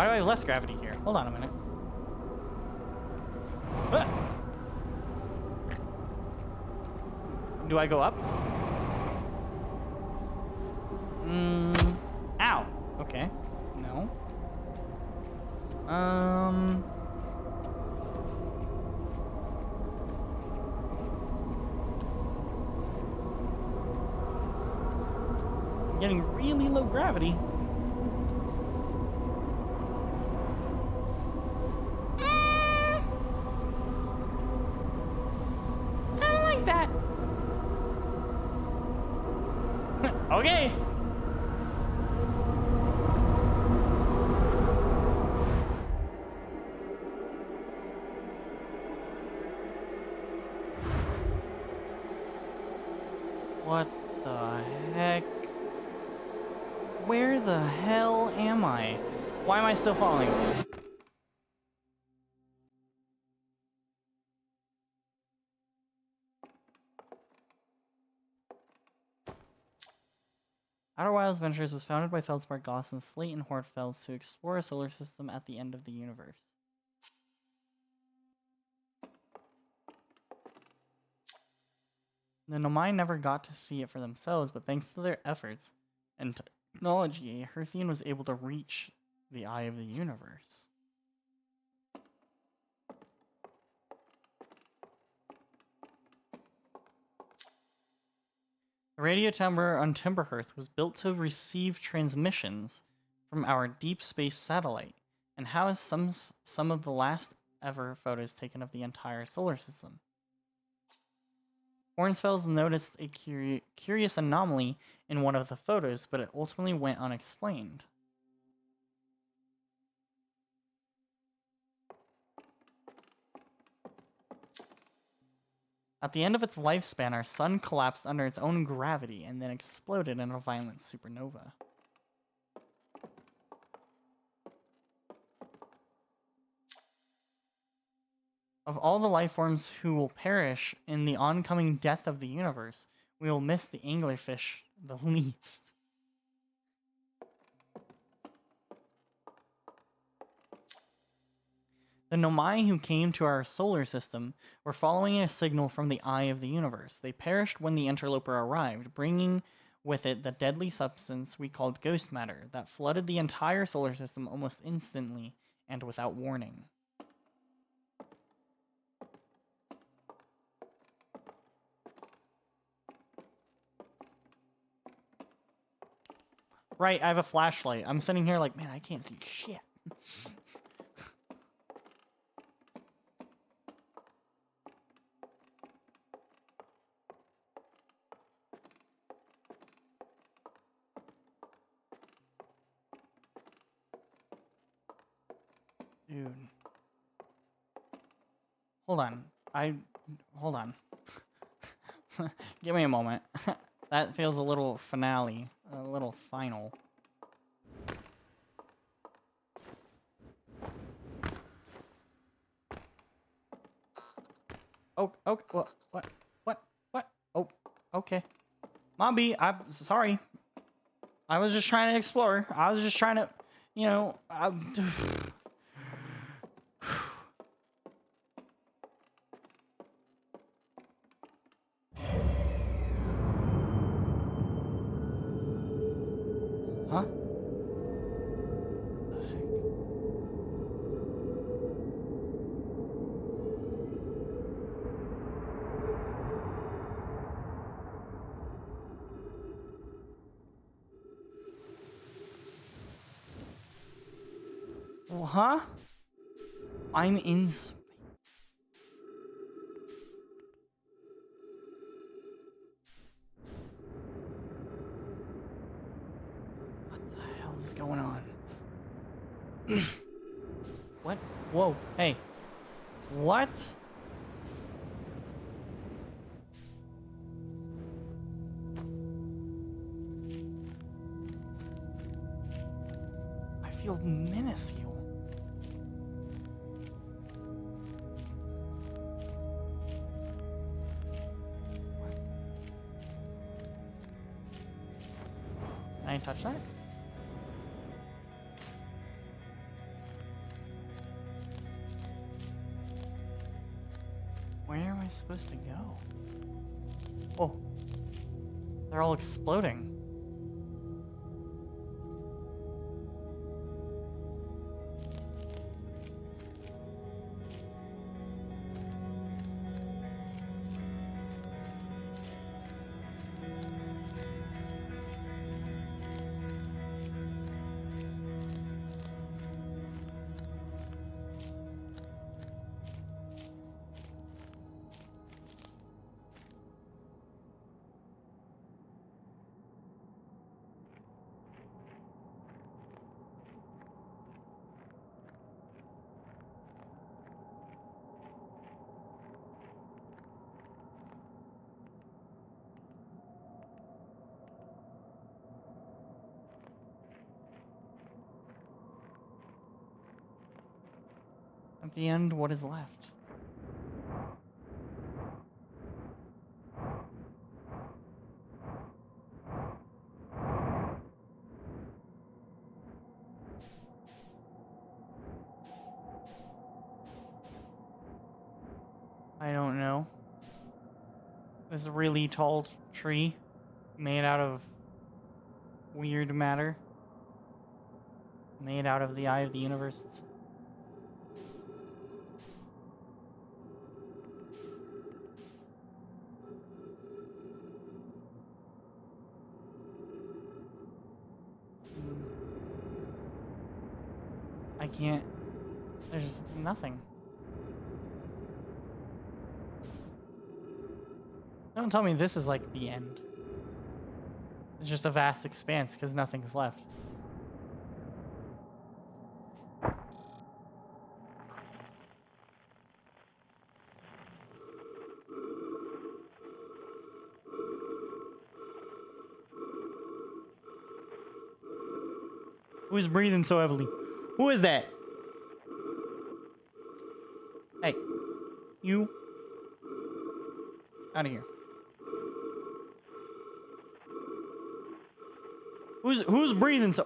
Why do I have less gravity here? Hold on a minute. Ah! Do I go up? Ow. Okay. No. I'm getting really low gravity. I don't like that. Okay. What the heck? Where the hell am I? Why am I still falling? Outer Wilds Ventures was founded by Feldspar, Goss, and Slate and Hortfels to explore a solar system at the end of the universe. The Nomai never got to see it for themselves, but thanks to their efforts and technology, Herthian was able to reach the eye of the universe. The radio tower on Timberhearth was built to receive transmissions from our deep space satellite, and housed some of the last ever photos taken of the entire solar system. Hornsfels noticed a curious anomaly in one of the photos, but it ultimately went unexplained. At the end of its lifespan, our sun collapsed under its own gravity and then exploded in a violent supernova. Of all the life forms who will perish in the oncoming death of the universe, we will miss the anglerfish the least. The Nomai who came to our solar system were following a signal from the eye of the universe. They perished when the interloper arrived, bringing with it the deadly substance we called ghost matter that flooded the entire solar system almost instantly and without warning. Right, I have a flashlight. I'm sitting here like, man, I can't see shit. Dude. Hold on. Hold on. Give me a moment. That feels a little finale. A little final. Oh, what? Oh, okay. Mombi, I'm sorry. I was just trying to explore. I was just trying to, you know, Huh? The heck? Well, huh? I'm in space. What the hell is going on? What? Whoa, hey. What? I feel minuscule. What? Can I touch that? Where am I supposed to go? Oh, they're all exploding. At the end, what is left? I don't know. This really tall tree made out of weird matter. Made out of the eye of the universe. I can't. There's nothing. Don't tell me this is like the end. It's just a vast expanse because nothing's left. Who's breathing so heavily? Who is that? Hey, you. Out of here. Who's breathing so?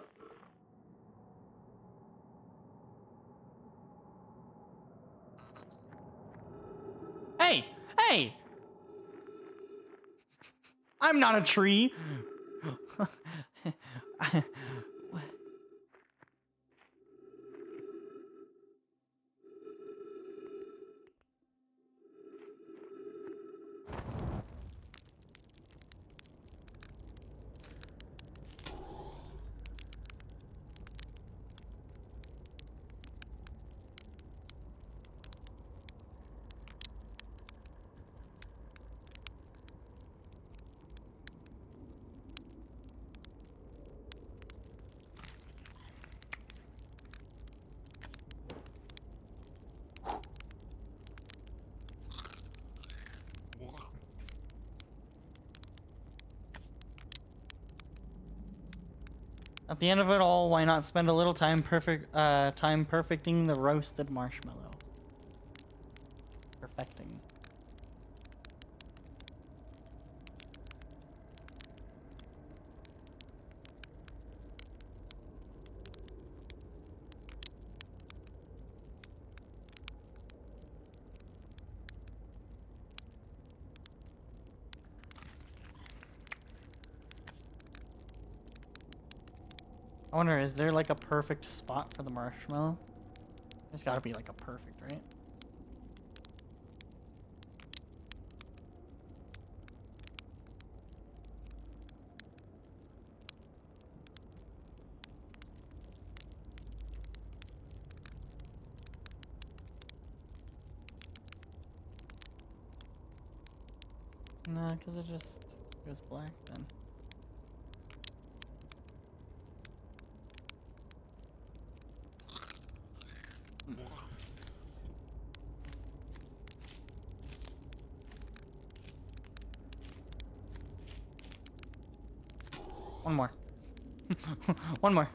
Hey, hey! I'm not a tree. At the end of it all, why not spend a little time perfecting the roasted marshmallow? Perfecting. I wonder, is there like a perfect spot for the marshmallow? There's gotta be like a perfect, right? Nah, because it just goes black then. One more. One more.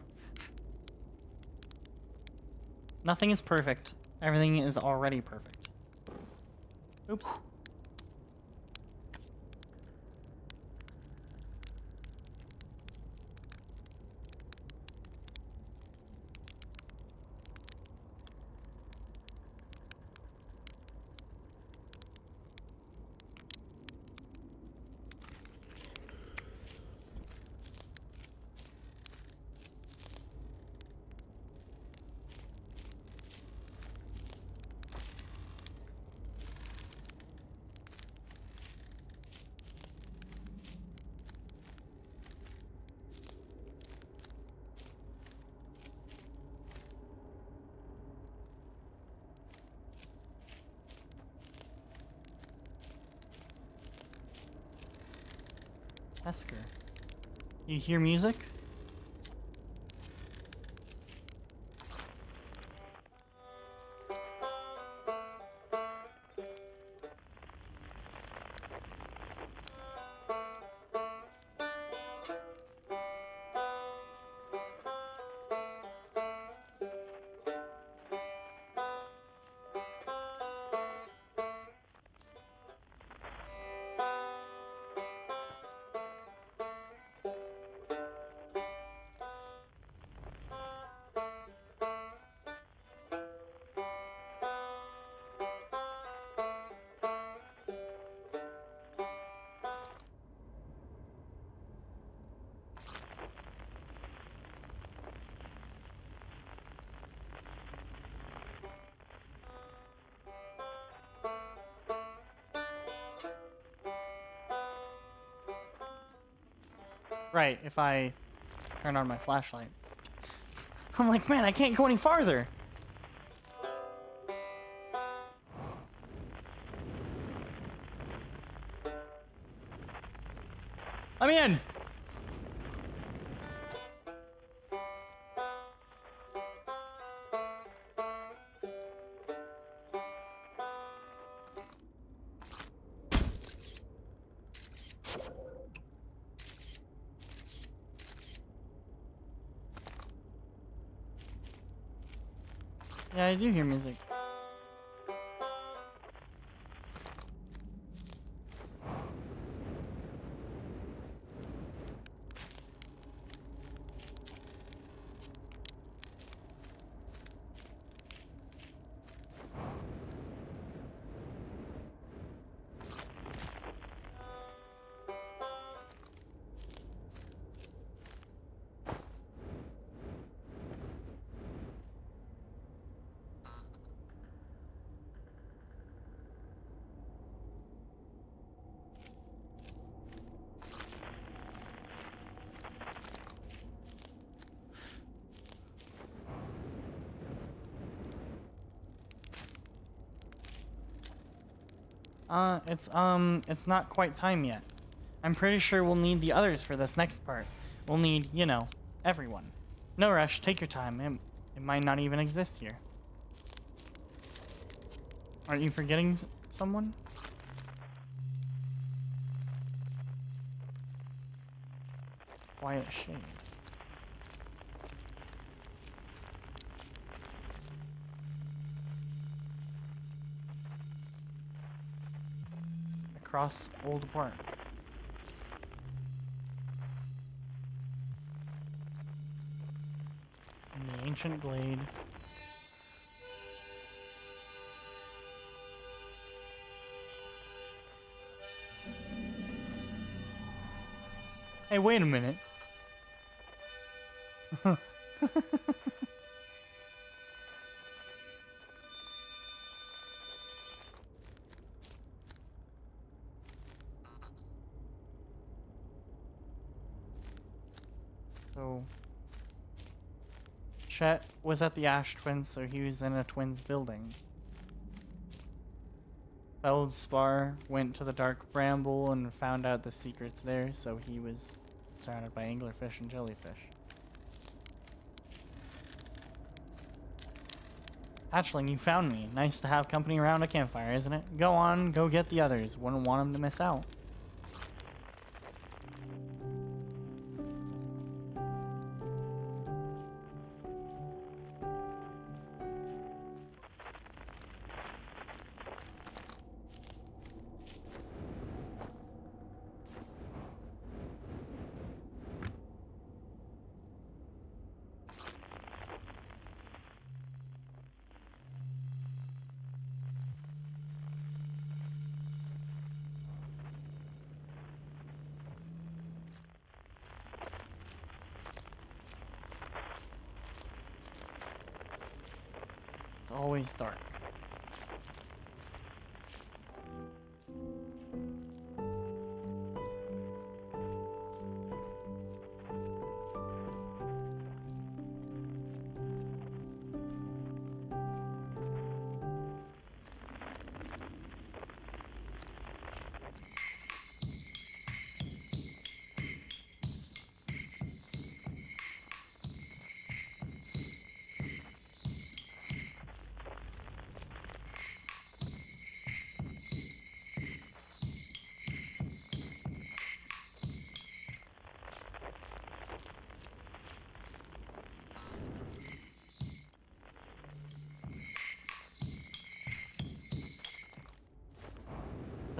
Nothing is perfect. Everything is already perfect. Oops. Tesker. You hear music? Right, if I turn on my flashlight. I'm like, man, I can't go any farther. I'm in. Yeah, I do hear music. It's not quite time yet. I'm pretty sure we'll need the others for this next part. We'll need, you know, everyone. No rush, take your time. It might not even exist here. Aren't you forgetting someone? Quiet shade. Across Old Park. In the ancient glade. Hey, wait a minute. So, Chet was at the Ash Twins, so he was in a Twins building. Feldspar went to the Dark Bramble and found out the secrets there, so he was surrounded by anglerfish and jellyfish. Hatchling, you found me. Nice to have company around a campfire, isn't it? Go on, go get the others. Wouldn't want them to miss out. It's always dark.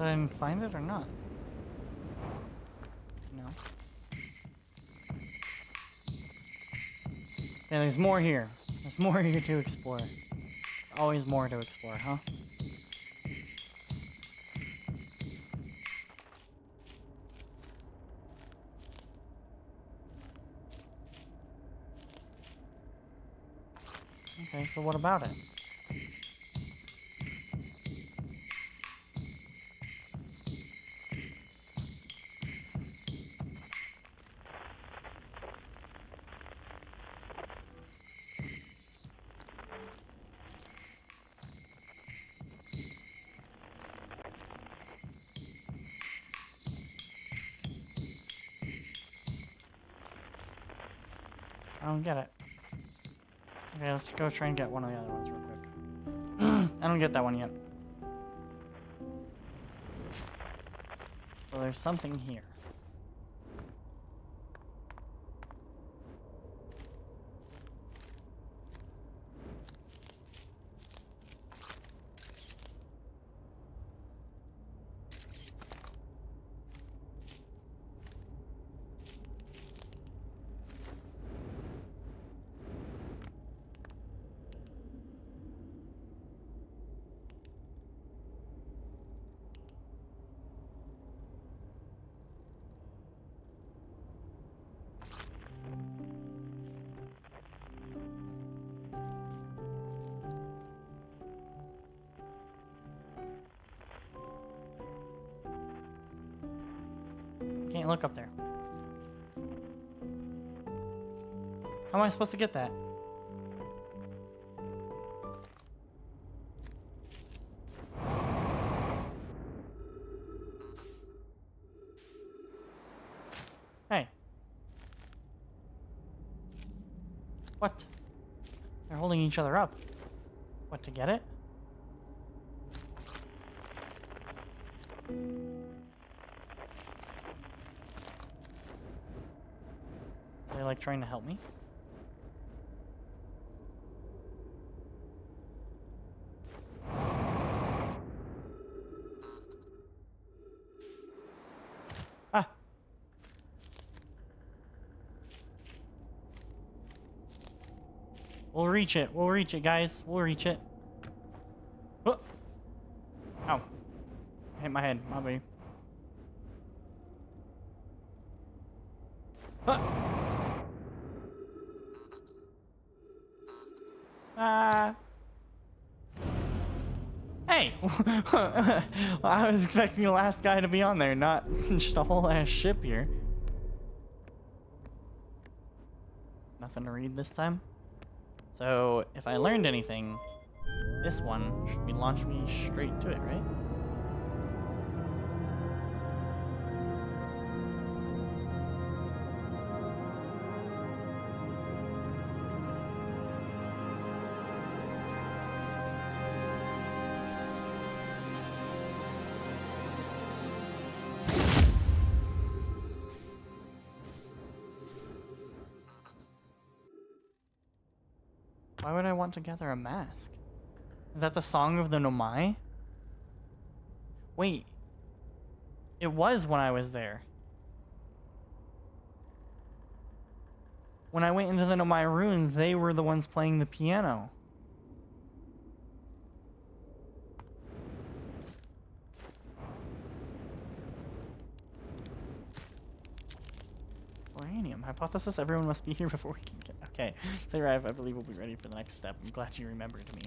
Did I find it or not? No. Yeah, there's more here. There's more here to explore. Always more to explore, huh? Okay, so what about it? I don't get it. Okay, let's go try and get one of the other ones real quick. I don't get that one yet. So there's something here. Can't look up there. How am I supposed to get that? Hey. What? They're holding each other up. What, to get it? Are they like trying to help me? Ah! We'll reach it. We'll reach it, guys. We'll reach it. Oh! Ow. I hit my head. My bad. Ah! Ah! Hey! I was expecting the last guy to be on there, not just a whole ass ship here. Nothing to read this time. So, if I learned anything, this one should be launch me straight to it, right? Why would I want to gather a mask? Is that the song of the Nomai? Wait. It was when I was there. When I went into the Nomai ruins, they were the ones playing the piano. Solarium. Hypothesis, everyone must be here before we can get... Okay. They arrive, I believe we'll be ready for the next step. I'm glad you remembered me.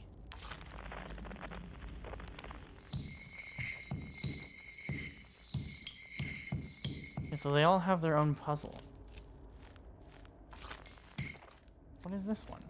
Okay, so they all have their own puzzle. What is this one?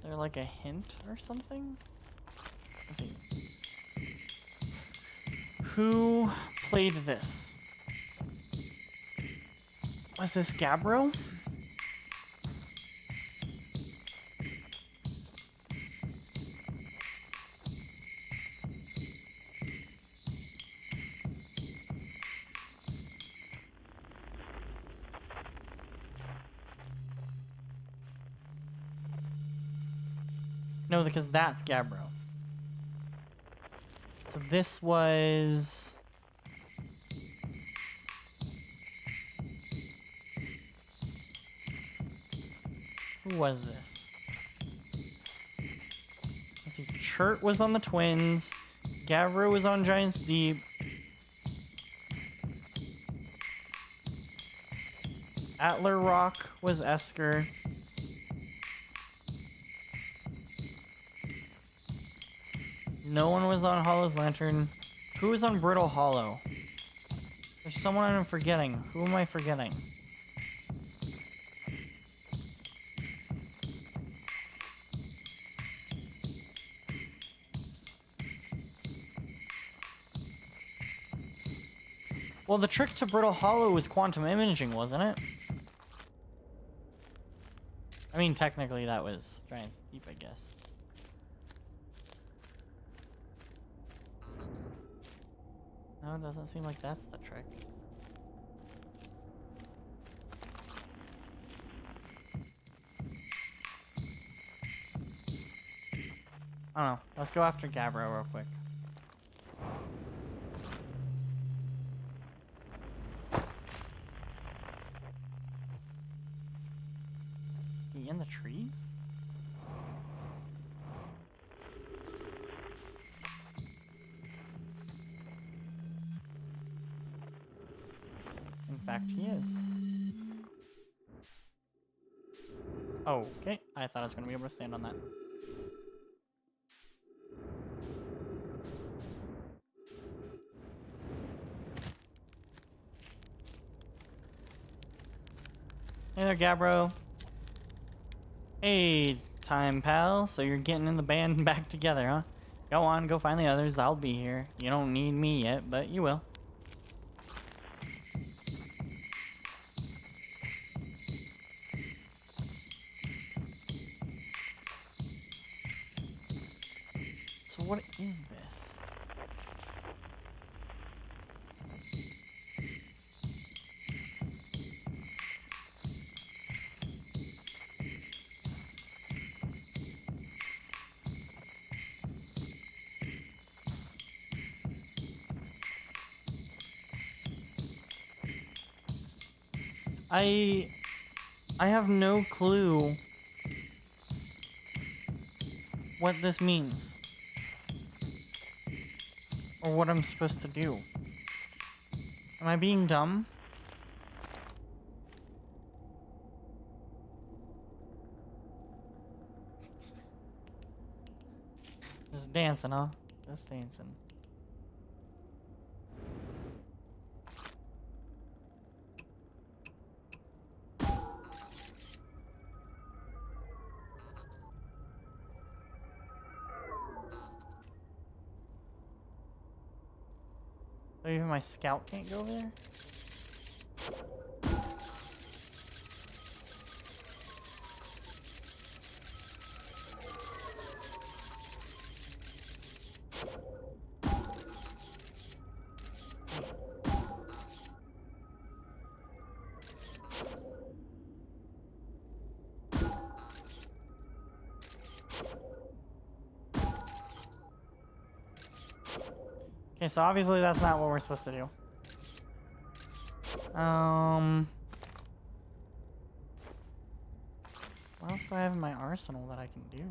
there like a hint or something? Let's see. Who played this? Was this Gabbro? No, because that's Gabbro. So this was... Who was this? Let's see. Chert was on the Twins. Gabbro was on Giants Deep. Atler Rock was Esker. No one was on Hollow's Lantern. Who was on Brittle Hollow? There's someone I'm forgetting. Who am I forgetting? Well, the trick to Brittle Hollow was quantum imaging, wasn't it? I mean, technically that was Giants Deep, I guess. No, it doesn't seem like that's the trick. I don't know. Let's go after Gabbro real quick. Is he in the trees? In fact, he is. Oh, okay. I thought I was going to be able to stand on that. Hey there, Gabbro. Hey, time pal. So you're getting in the band back together, huh? Go on, go find the others. I'll be here. You don't need me yet, but you will. So what is this? I have no clue what this means. Or what I'm supposed to do. Am I being dumb? Just dancing, huh? Just dancing. So even my scout can't go over there? Okay, so obviously that's not what we're supposed to do. What else do I have in my arsenal that I can do?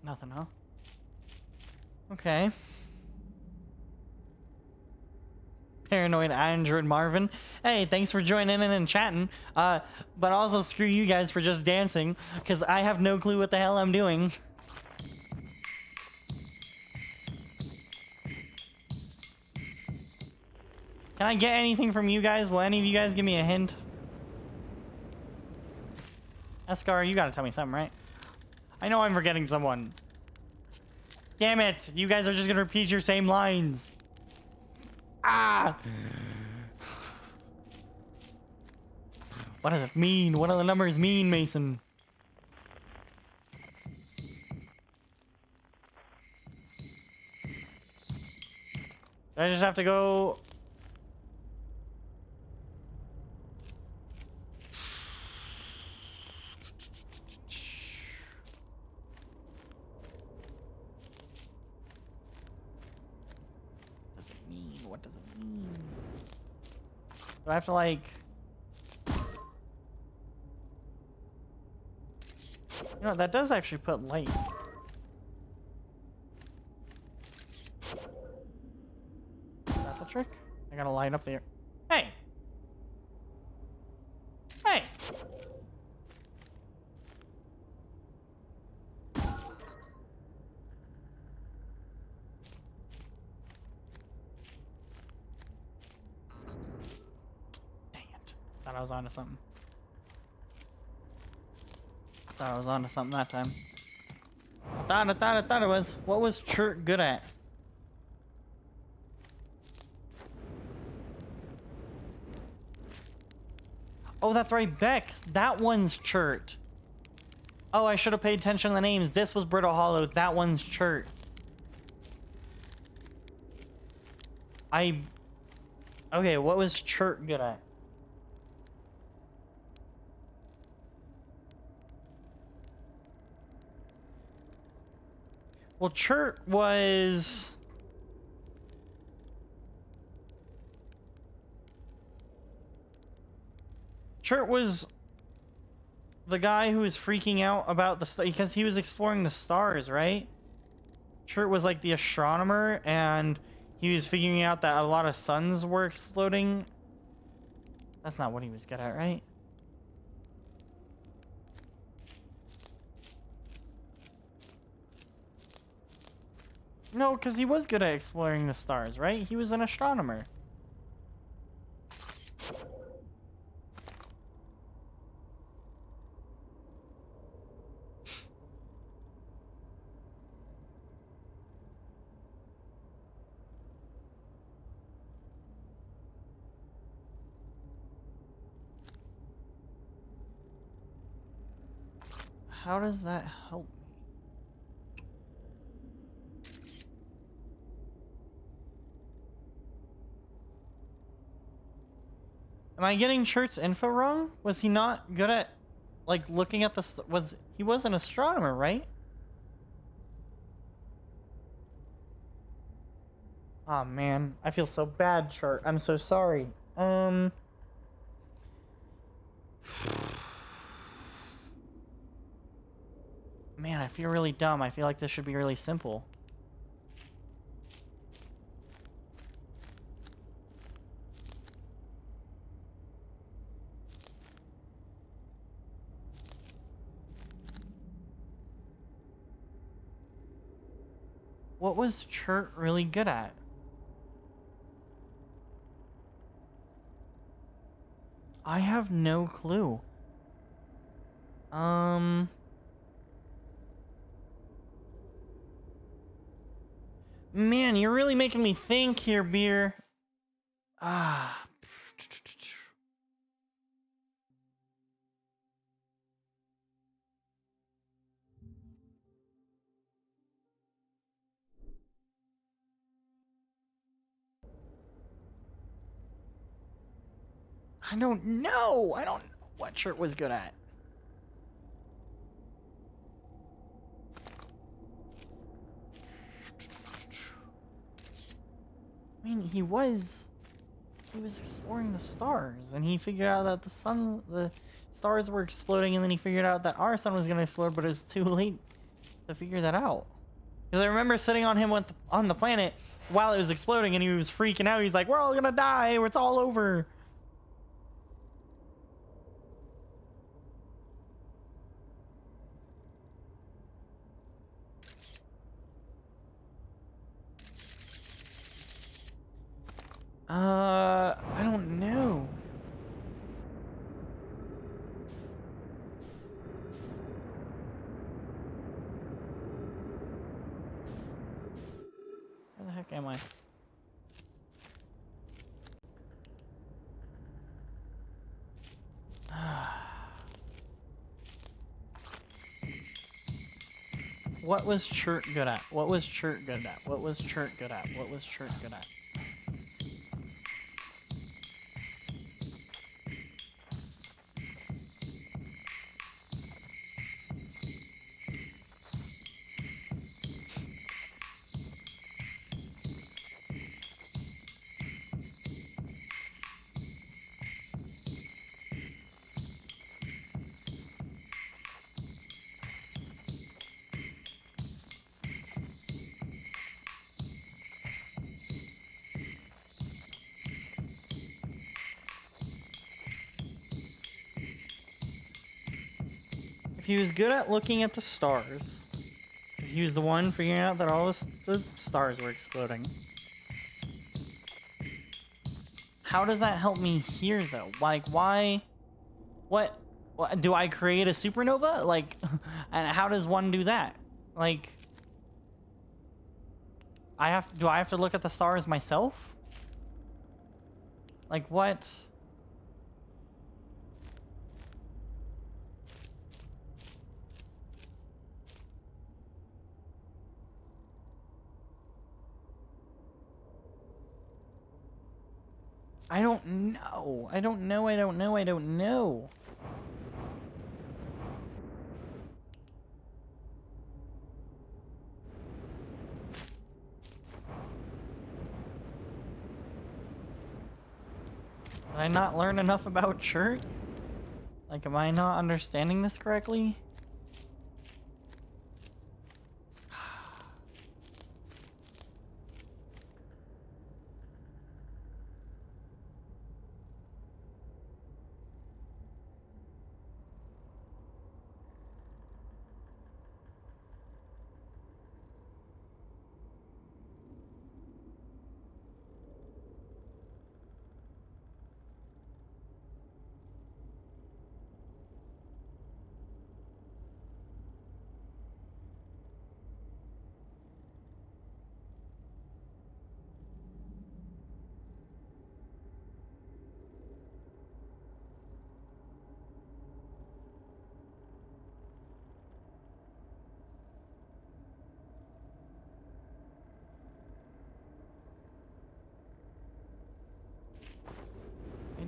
Nothing, huh? Okay. Paranoid Android Marvin. Hey, thanks for joining in and chatting. But also screw you guys for just dancing, because I have no clue what the hell I'm doing. Can I get anything from you guys? Will any of you guys give me a hint? Escar, you gotta tell me something, right? I know I'm forgetting someone. Damn it! You guys are just gonna repeat your same lines. Ah! What does it mean? What do the numbers mean, Mason? Do I just have to go... What does it mean? Do I have to, like... You know, that does actually put light. Is that the trick? I gotta line up there. Hey! Hey! Dang it. Thought I was onto something. Thought I was onto something that time. I thought it was. What was Chert good at? Oh, that's right, Beck. That one's Chert. Oh, I should have paid attention to the names. This was Brittle Hollow. That one's Chert. Okay, what was Chert good at? Well, Chert was... Chert was the guy who was freaking out about the because he was exploring the stars, right? Chert was like the astronomer, and he was figuring out that a lot of suns were exploding. That's not what he was good at, right? No, because he was good at exploring the stars, right? He was an astronomer. How does that help me? Am I getting Chert's info wrong? Was he not good at, like, looking at the... He was an astronomer, right? Oh man, I feel so bad, Chert. I'm so sorry. Man, I feel really dumb. I feel like this should be really simple. What was Chert really good at? I have no clue. Man, you're really making me think here, Beer. Ah. I don't know. I don't know what Chert was good at. I mean, he was exploring the stars, and he figured out that the stars were exploding, and then he figured out that our sun was gonna explode, but it was too late to figure that out. Because I remember sitting on him on the planet, while it was exploding, and he was freaking out. He's like, "We're all gonna die. It's all over." I don't know. Where the heck am I? What was Chert good at? What was Chert good at? What was Chert good at? What was Chert good at? If he was good at looking at the stars, because he was the one figuring out that all the stars were exploding. How does that help me here, though? Like, why? What do I create a supernova? Like, and how does one do that? Like, do I have to look at the stars myself? Like, what? I don't know. I don't know. I don't know. I don't know. Did I not learn enough about Chert? Like, am I not understanding this correctly?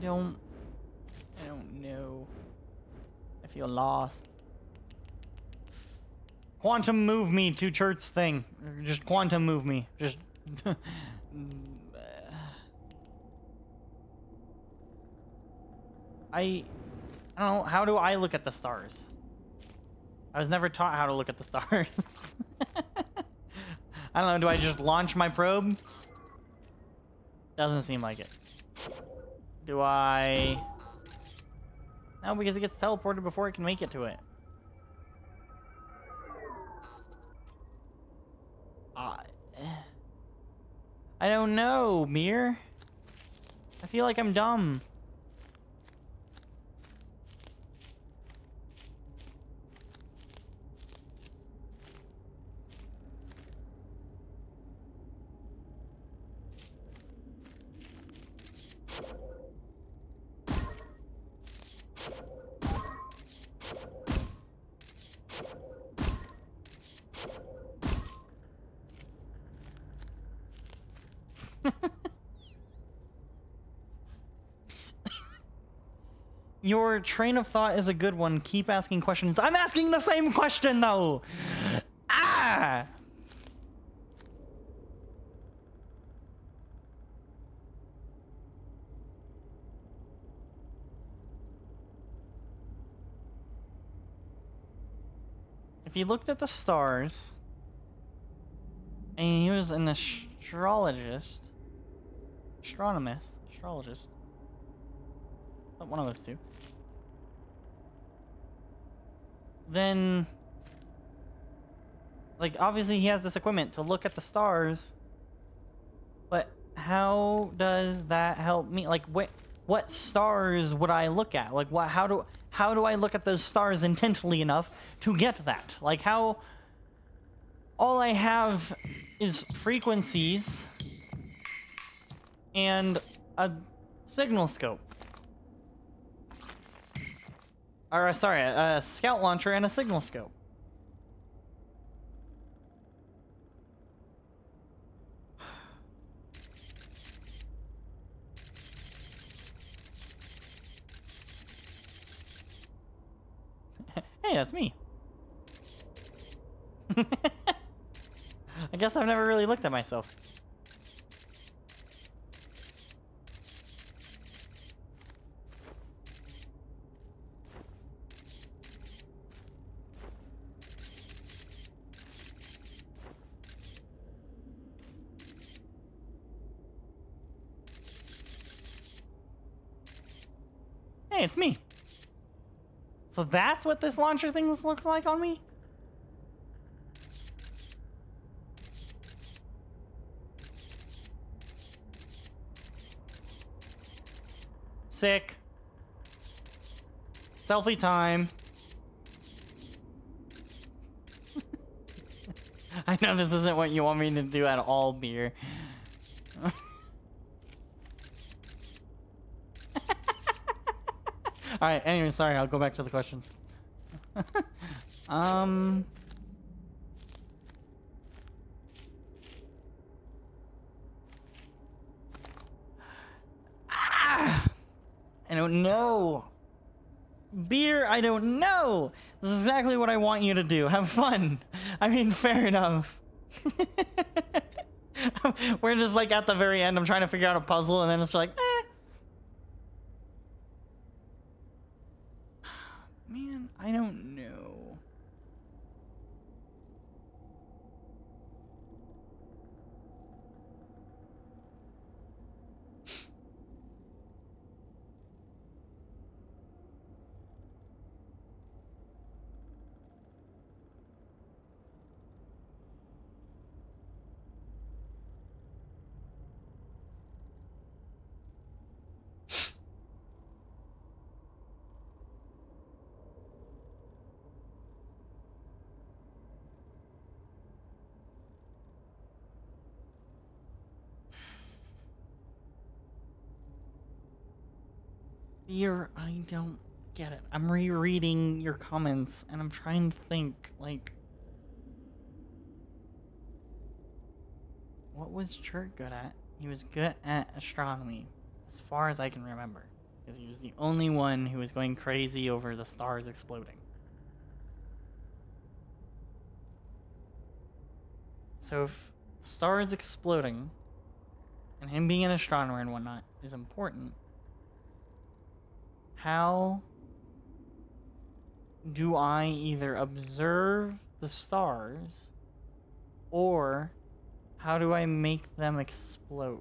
I don't know. I feel lost. Quantum move me to Chert's thing. Just quantum move me. Just. I don't know. How do I look at the stars? I was never taught how to look at the stars. I don't know. Do I just launch my probe? Doesn't seem like it. Do I? No, because it gets teleported before it can make it to it. I don't know, Mir. I feel like I'm dumb. Your train of thought is a good one. Keep asking questions. I'm asking the same question, though! Ah! If he looked at the stars, and he was in the astrologist, astronomist, astrologist. One of those two. Then, like, obviously he has this equipment to look at the stars, but how does that help me? Like, what stars would I look at? Like, how do I look at those stars intently enough to get that? Like, how? All I have is frequencies and a signal scope. Or, sorry, a scout launcher and a signal scope. Hey, that's me. I guess I've never really looked at myself. Hey, it's me. So that's what this launcher thing looks like on me? Sick. Selfie time. I know this isn't what you want me to do at all, Beer. Alright, anyway, sorry, I'll go back to the questions. Ah, I don't know. Beer, I don't know. This is exactly what I want you to do. Have fun. I mean, fair enough. We're just like at the very end. I'm trying to figure out a puzzle, and then it's like, man, I don't know. Beer, I don't get it. I'm rereading your comments, and I'm trying to think, like, what was Chert good at? He was good at astronomy, as far as I can remember. Because he was the only one who was going crazy over the stars exploding. So if stars exploding, and him being an astronomer and whatnot, is important, how do I either observe the stars, or how do I make them explode?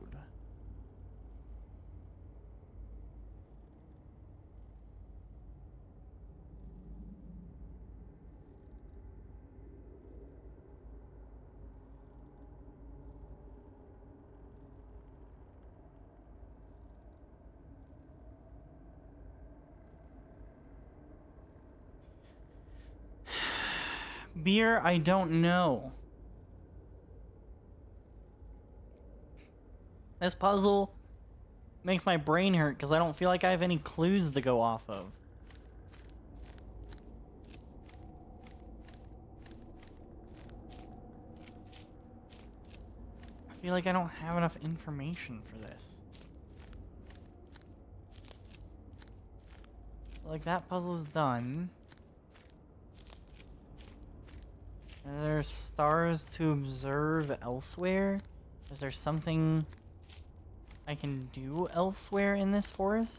Beer, I don't know. This puzzle makes my brain hurt because I don't feel like I have any clues to go off of. I feel like I don't have enough information for this. Like, that puzzle's done. Are there stars to observe elsewhere? Is there something I can do elsewhere in this forest?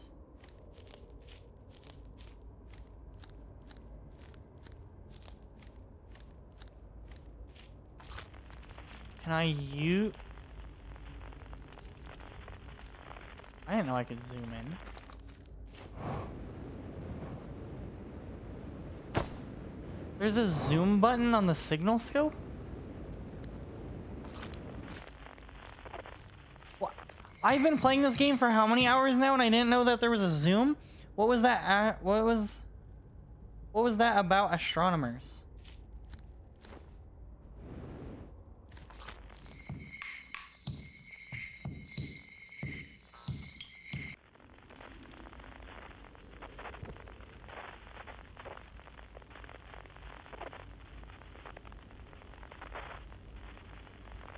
Can I use... I didn't know I could zoom in. There's a zoom button on the signal scope? What? I've been playing this game for how many hours now and I didn't know that there was a zoom? What was that? What was that about astronomers?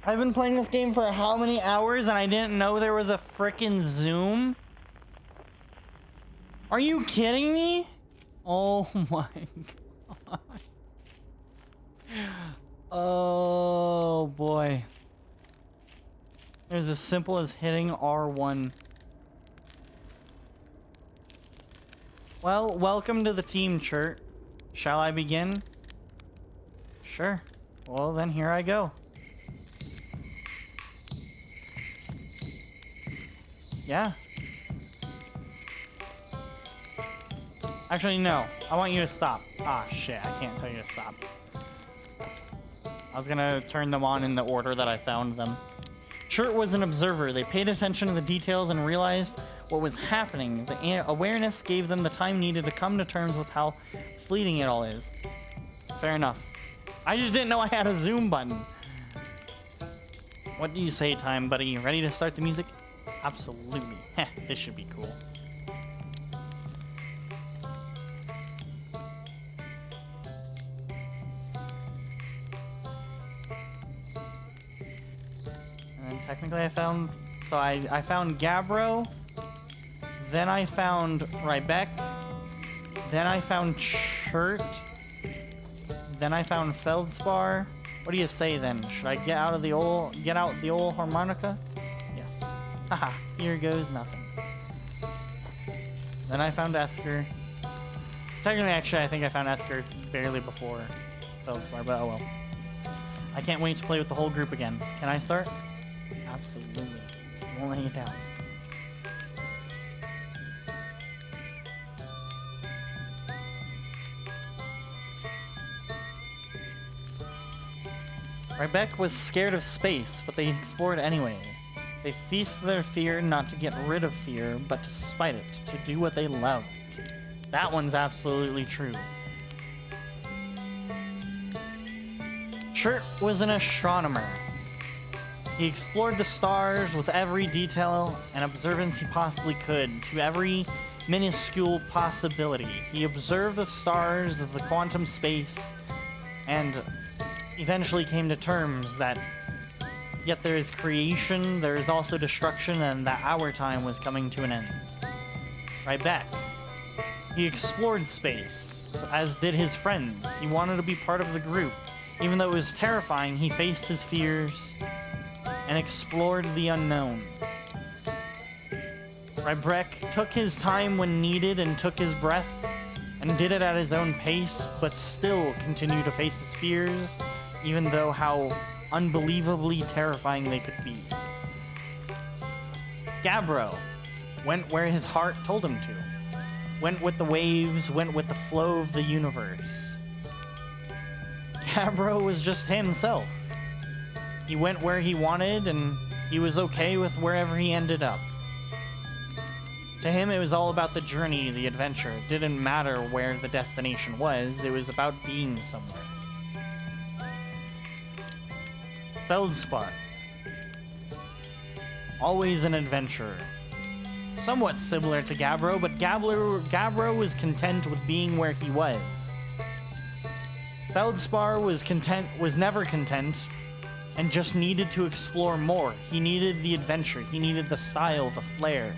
I've been playing this game for how many hours and I didn't know there was a frickin' zoom? Are you kidding me? Oh my god. Oh boy. It was as simple as hitting R1. Well, welcome to the team, Chert. Shall I begin? Sure. Well, then here I go. Yeah. Actually, no. I want you to stop. Ah, shit. I can't tell you to stop. I was gonna turn them on in the order that I found them. Chert was an observer. They paid attention to the details and realized what was happening. The awareness gave them the time needed to come to terms with how fleeting it all is. Fair enough. I just didn't know I had a zoom button. What do you say, Time Buddy? Ready to start the music? Absolutely. Heh, this should be cool. And technically I found... So I found Gabbro. Then I found Rybeck. Then I found Chert. Then I found Feldspar. What do you say then? Should I get out the old harmonica? Yes. Haha, here goes nothing. Then I found Esker. Technically, actually, I think I found Esker barely before Feldspar, but oh well. I can't wait to play with the whole group again. Can I start? Absolutely. Won't let you down. Rybeck was scared of space, but they explored anyway. They feasted their fear not to get rid of fear, but to spite it, to do what they loved. That one's absolutely true. Chert was an astronomer. He explored the stars with every detail and observance he possibly could, to every minuscule possibility. He observed the stars of the quantum space, and eventually came to terms that yet there is creation, there is also destruction, and that our time was coming to an end. Rybeck. He explored space, as did his friends. He wanted to be part of the group. Even though it was terrifying, he faced his fears and explored the unknown. Rybeck took his time when needed and took his breath and did it at his own pace, but still continued to face his fears, even though how unbelievably terrifying they could be. Gabbro went where his heart told him to. Went with the waves, went with the flow of the universe. Gabbro was just himself. He went where he wanted, and he was okay with wherever he ended up. To him, it was all about the journey, the adventure. It didn't matter where the destination was, it was about being somewhere. Feldspar. Always an adventurer. Somewhat similar to Gabbro, but Gabbro was content with being where he was. Feldspar was never content, and just needed to explore more. He needed the adventure, he needed the style, the flair.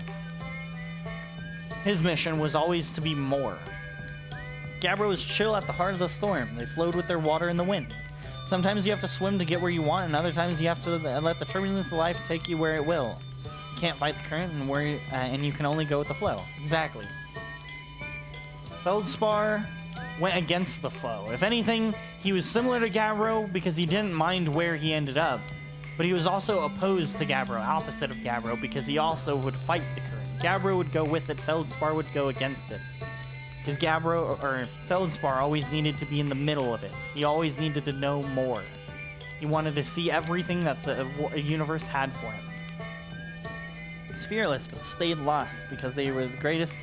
His mission was always to be more. Gabbro was chill at the heart of the storm. They flowed with their water in the wind. Sometimes you have to swim to get where you want, and other times you have to let the turbulence of life take you where it will. You can't fight the current, and you can only go with the flow. Exactly. Feldspar went against the flow. If anything, he was similar to Gabbro because he didn't mind where he ended up, but he was also opposed to Gabbro, opposite of Gabbro, because he also would fight the current. Gabbro would go with it, Feldspar would go against it. Because Feldspar always needed to be in the middle of it. He always needed to know more. He wanted to see everything that the universe had for him. He's fearless, but stayed lost because they were the greatest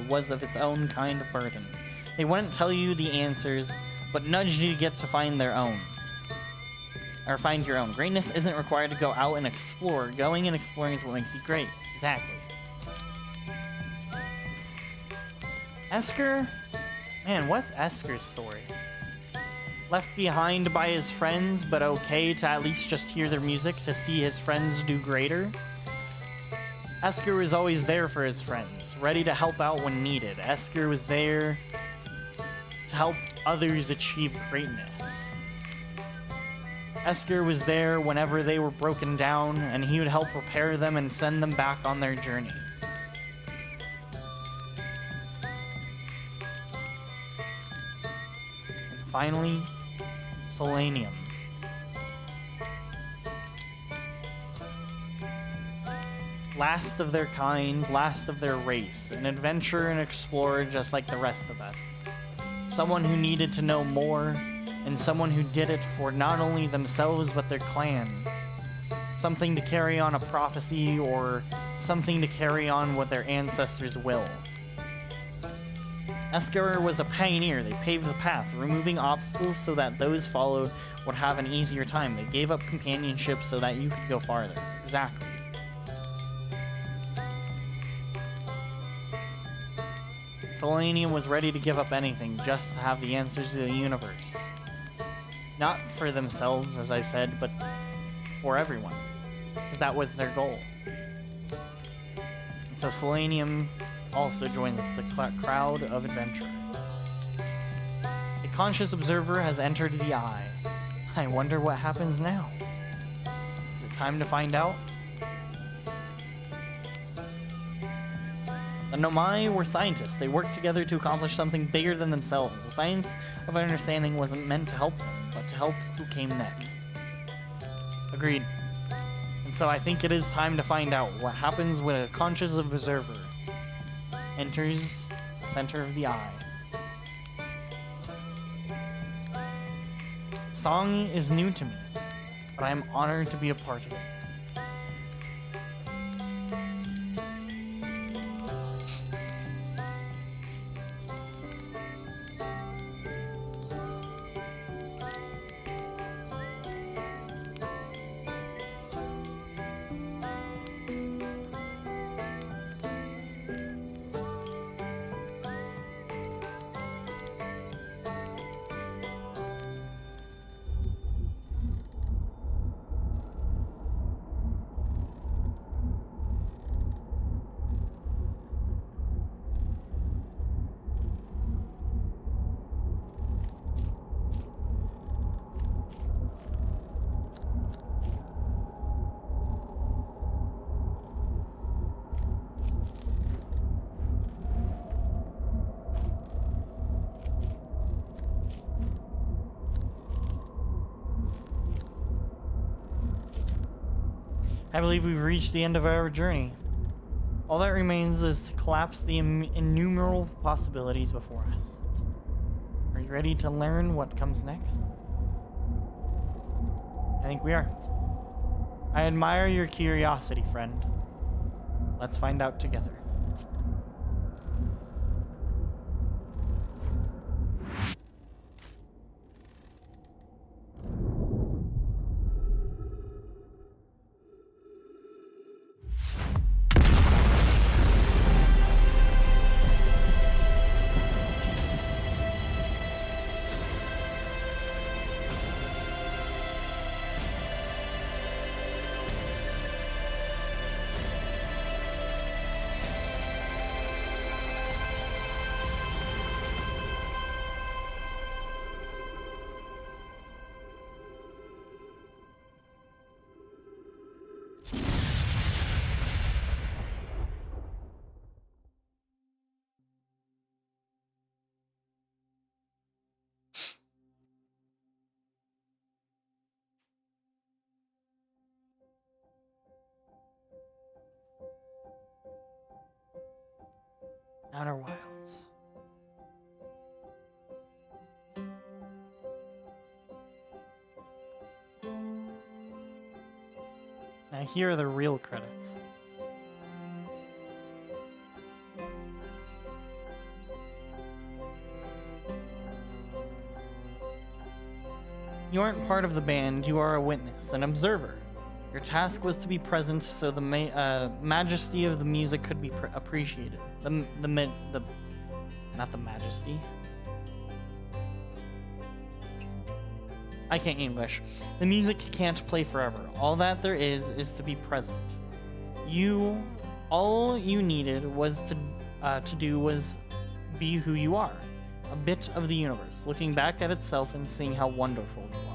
was of its own kind of burden. They wouldn't tell you the answers, but nudged you to get to find their own. Or find your own. Greatness isn't required to go out and explore. Going and exploring is what makes you great. Exactly. Esker? Man, what's Esker's story? Left behind by his friends, but okay to at least just hear their music to see his friends do greater? Esker was always there for his friends, ready to help out when needed. Esker was there to help others achieve greatness. Esker was there whenever they were broken down, and he would help repair them and send them back on their journey. And finally, Solanium. Last of their kind, last of their race, an adventurer and explorer just like the rest of us. Someone who needed to know more, and someone who did it for not only themselves but their clan. Something to carry on a prophecy, or something to carry on what their ancestors' will. Esker was a pioneer. They paved the path, removing obstacles so that those followed would have an easier time. They gave up companionship so that you could go farther. Exactly. Solanium was ready to give up anything just to have the answers to the universe. Not for themselves, as I said, but for everyone. Because that was their goal. And so Solanium also joins the crowd of adventurers. A conscious observer has entered the Eye. I wonder what happens now. Is it time to find out? The Nomai were scientists. They worked together to accomplish something bigger than themselves. The science of understanding wasn't meant to help them, but to help who came next. Agreed. And so I think it is time to find out what happens when a conscious observer enters the center of the Eye. Song is new to me, but I am honored to be a part of it. I believe we've reached the end of our journey. All that remains is to collapse the innumerable possibilities before us. Are you ready to learn what comes next? I think we are. I admire your curiosity, friend. Let's find out together. Outer Wilds. Now here are the real credits. You aren't part of the band, you are a witness, an observer. Your task was to be present so the majesty of the music could be appreciated. Not the majesty. I can't English. The music can't play forever. All that there is to be present. All you needed was to do was be who you are. A bit of the universe, looking back at itself and seeing how wonderful you are.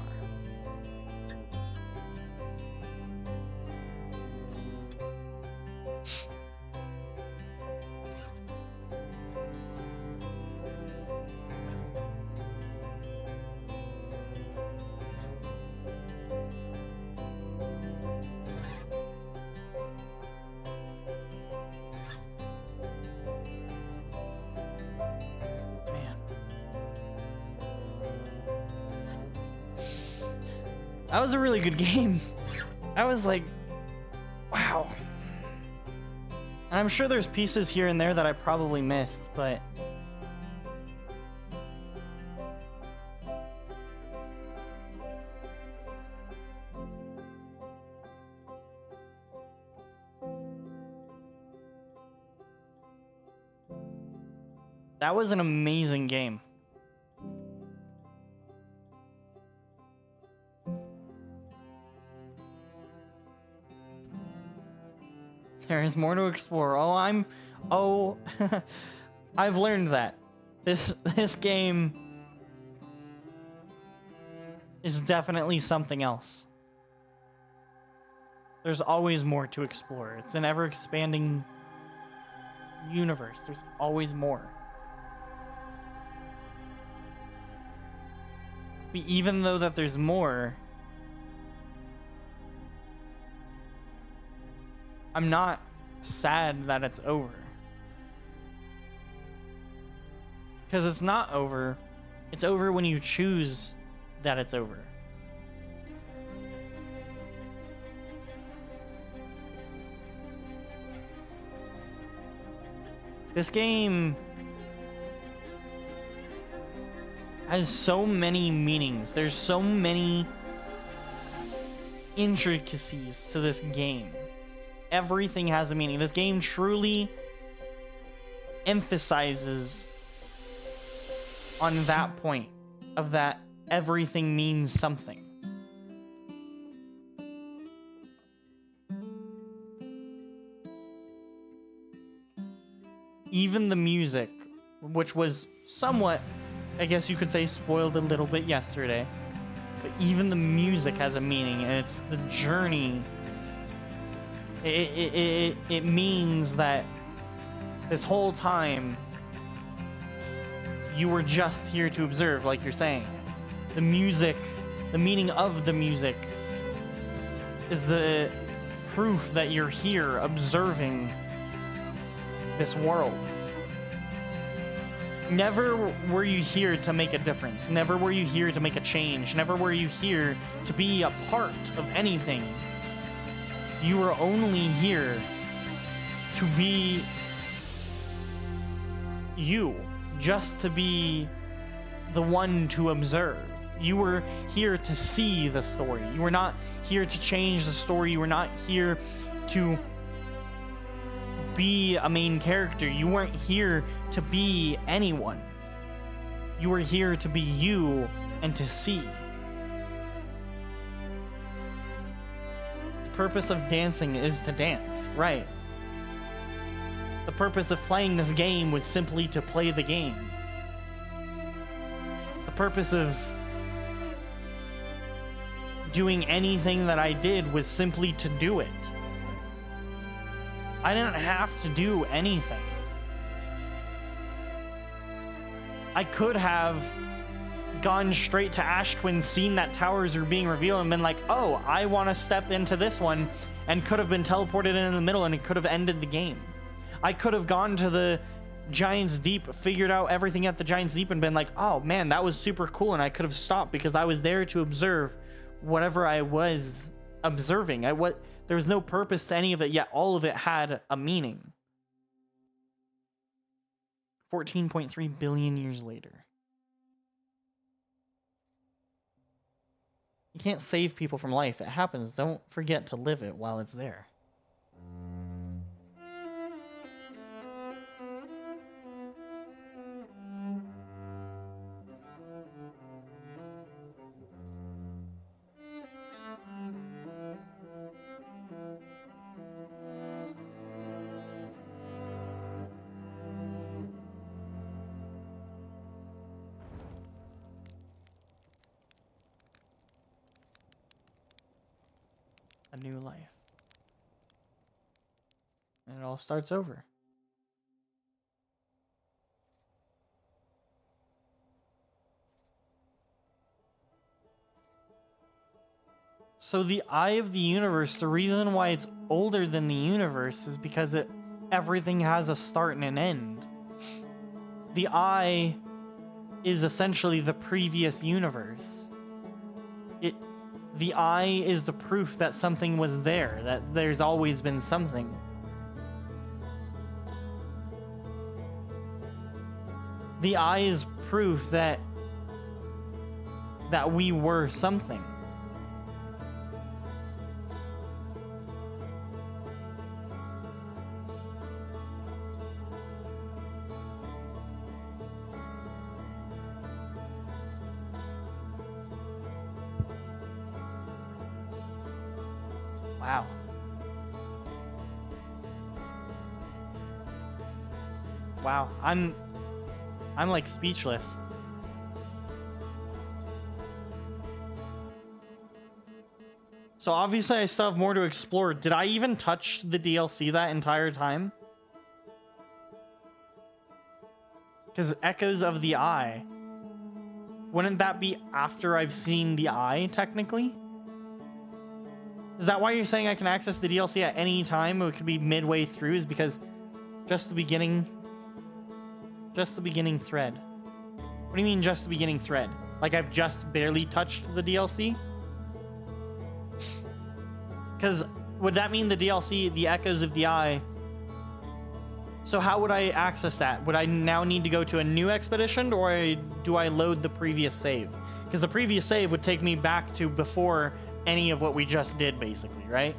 That was a really good game. I was like, wow. And I'm sure there's pieces here and there that I probably missed, but that was an amazing game. There is more to explore. I've learned that. This game is definitely something else. There's always more to explore. It's an ever-expanding universe. There's always more. But even though that there's more, I'm not sad that it's over. Because it's not over. It's over when you choose that it's over. This game has so many meanings. There's so many intricacies to this game. Everything has a meaning. This game truly emphasizes on that point of that everything means something. Even the music, which was somewhat, I guess you could say, spoiled a little bit yesterday, but even the music has a meaning, and it's the journey. It means that this whole time you were just here to observe, like you're saying. The music, the meaning of the music is the proof that you're here observing this world. Never were you here to make a difference. Never were you here to make a change. Never were you here to be a part of anything. You were only here to be you, just to be the one to observe. You were here to see the story. You were not here to change the story. You were not here to be a main character. You weren't here to be anyone. You were here to be you and to see. The purpose of dancing is to dance, right? The purpose of playing this game was simply to play the game. The purpose of doing anything that I did was simply to do it. I didn't have to do anything. I could have gone straight to Ashtwin, seen that towers are being revealed, and been like, oh, I want to step into this one, and could have been teleported in the middle, and it could have ended the game. I could have gone to the Giants Deep, figured out everything at the Giants Deep and been like, oh man, that was super cool, and I could have stopped because I was there to observe whatever I was observing. There was no purpose to any of it, yet all of it had a meaning. 14.3 billion years later. You can't save people from life. It happens. Don't forget to live it while it's there. A new life. And it all starts over. So the eye of the universe, the reason why it's older than the universe is because everything has a start and an end. The eye is essentially the previous universe. The eye is the proof that something was there, that there's always been something. The eye is proof that we were something. Wow. Wow, I'm like speechless. So obviously I still have more to explore. Did I even touch the DLC that entire time? Because Echoes of the Eye. Wouldn't that be after I've seen the eye, technically? Is that why you're saying I can access the DLC at any time? It could be midway through, is because just the beginning thread. What do you mean just the beginning thread? Like I've just barely touched the DLC? Because would that mean the DLC, the Echoes of the Eye? So how would I access that? Would I now need to go to a new expedition, or do I load the previous save? Because the previous save would take me back to before any of what we just did, basically, right?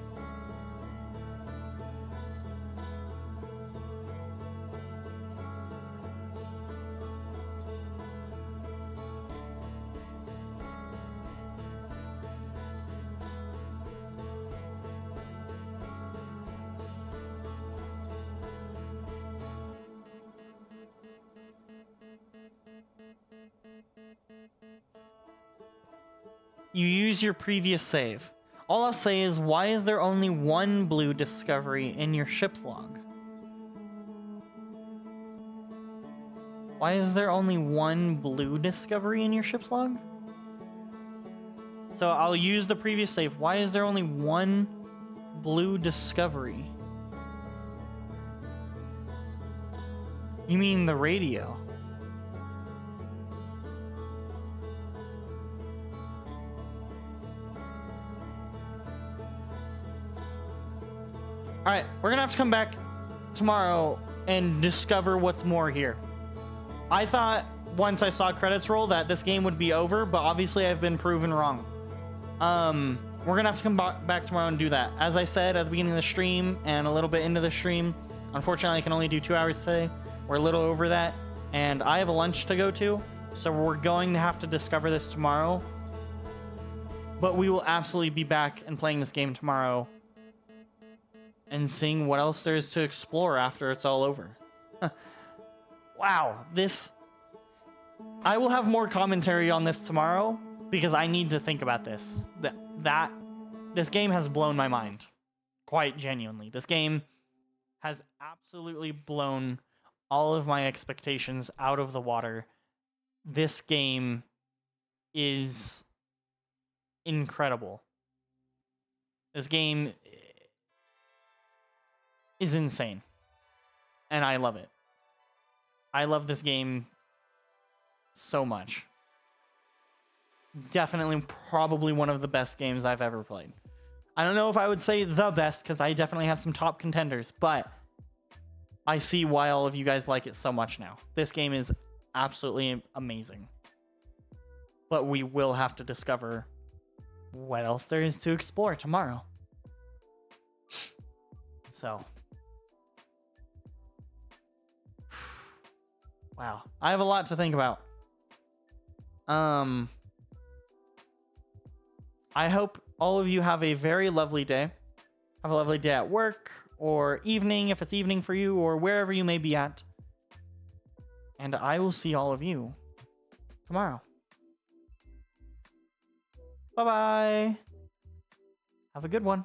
You use your previous save. All I'll say is, why is there only one blue discovery in your ship's log? Why is there only one blue discovery in your ship's log? So I'll use the previous save. Why is there only one blue discovery? You mean the radio? Alright, we're gonna have to come back tomorrow and discover what's more here. I thought once I saw credits roll that this game would be over, but obviously I've been proven wrong. We're gonna have to come back tomorrow and do that. As I said at the beginning of the stream and a little bit into the stream, unfortunately I can only do 2 hours today. We're a little over that, and I have a lunch to go to, so we're going to have to discover this tomorrow. But we will absolutely be back and playing this game tomorrow and seeing what else there is to explore after it's all over. Wow, I will have more commentary on this tomorrow because I need to think about this. This game has blown my mind, quite genuinely. This game has absolutely blown all of my expectations out of the water. This game is incredible. This game is insane, and I love it. I love this game so much. Definitely, probably one of the best games I've ever played. I don't know if I would say the best, because I definitely have some top contenders, but I see why all of you guys like it so much now. This game is absolutely amazing. But we will have to discover what else there is to explore tomorrow. So. Wow. I have a lot to think about. I hope all of you have a very lovely day. Have a lovely day at work, or evening if it's evening for you, or wherever you may be at. And I will see all of you tomorrow. Bye-bye. Have a good one.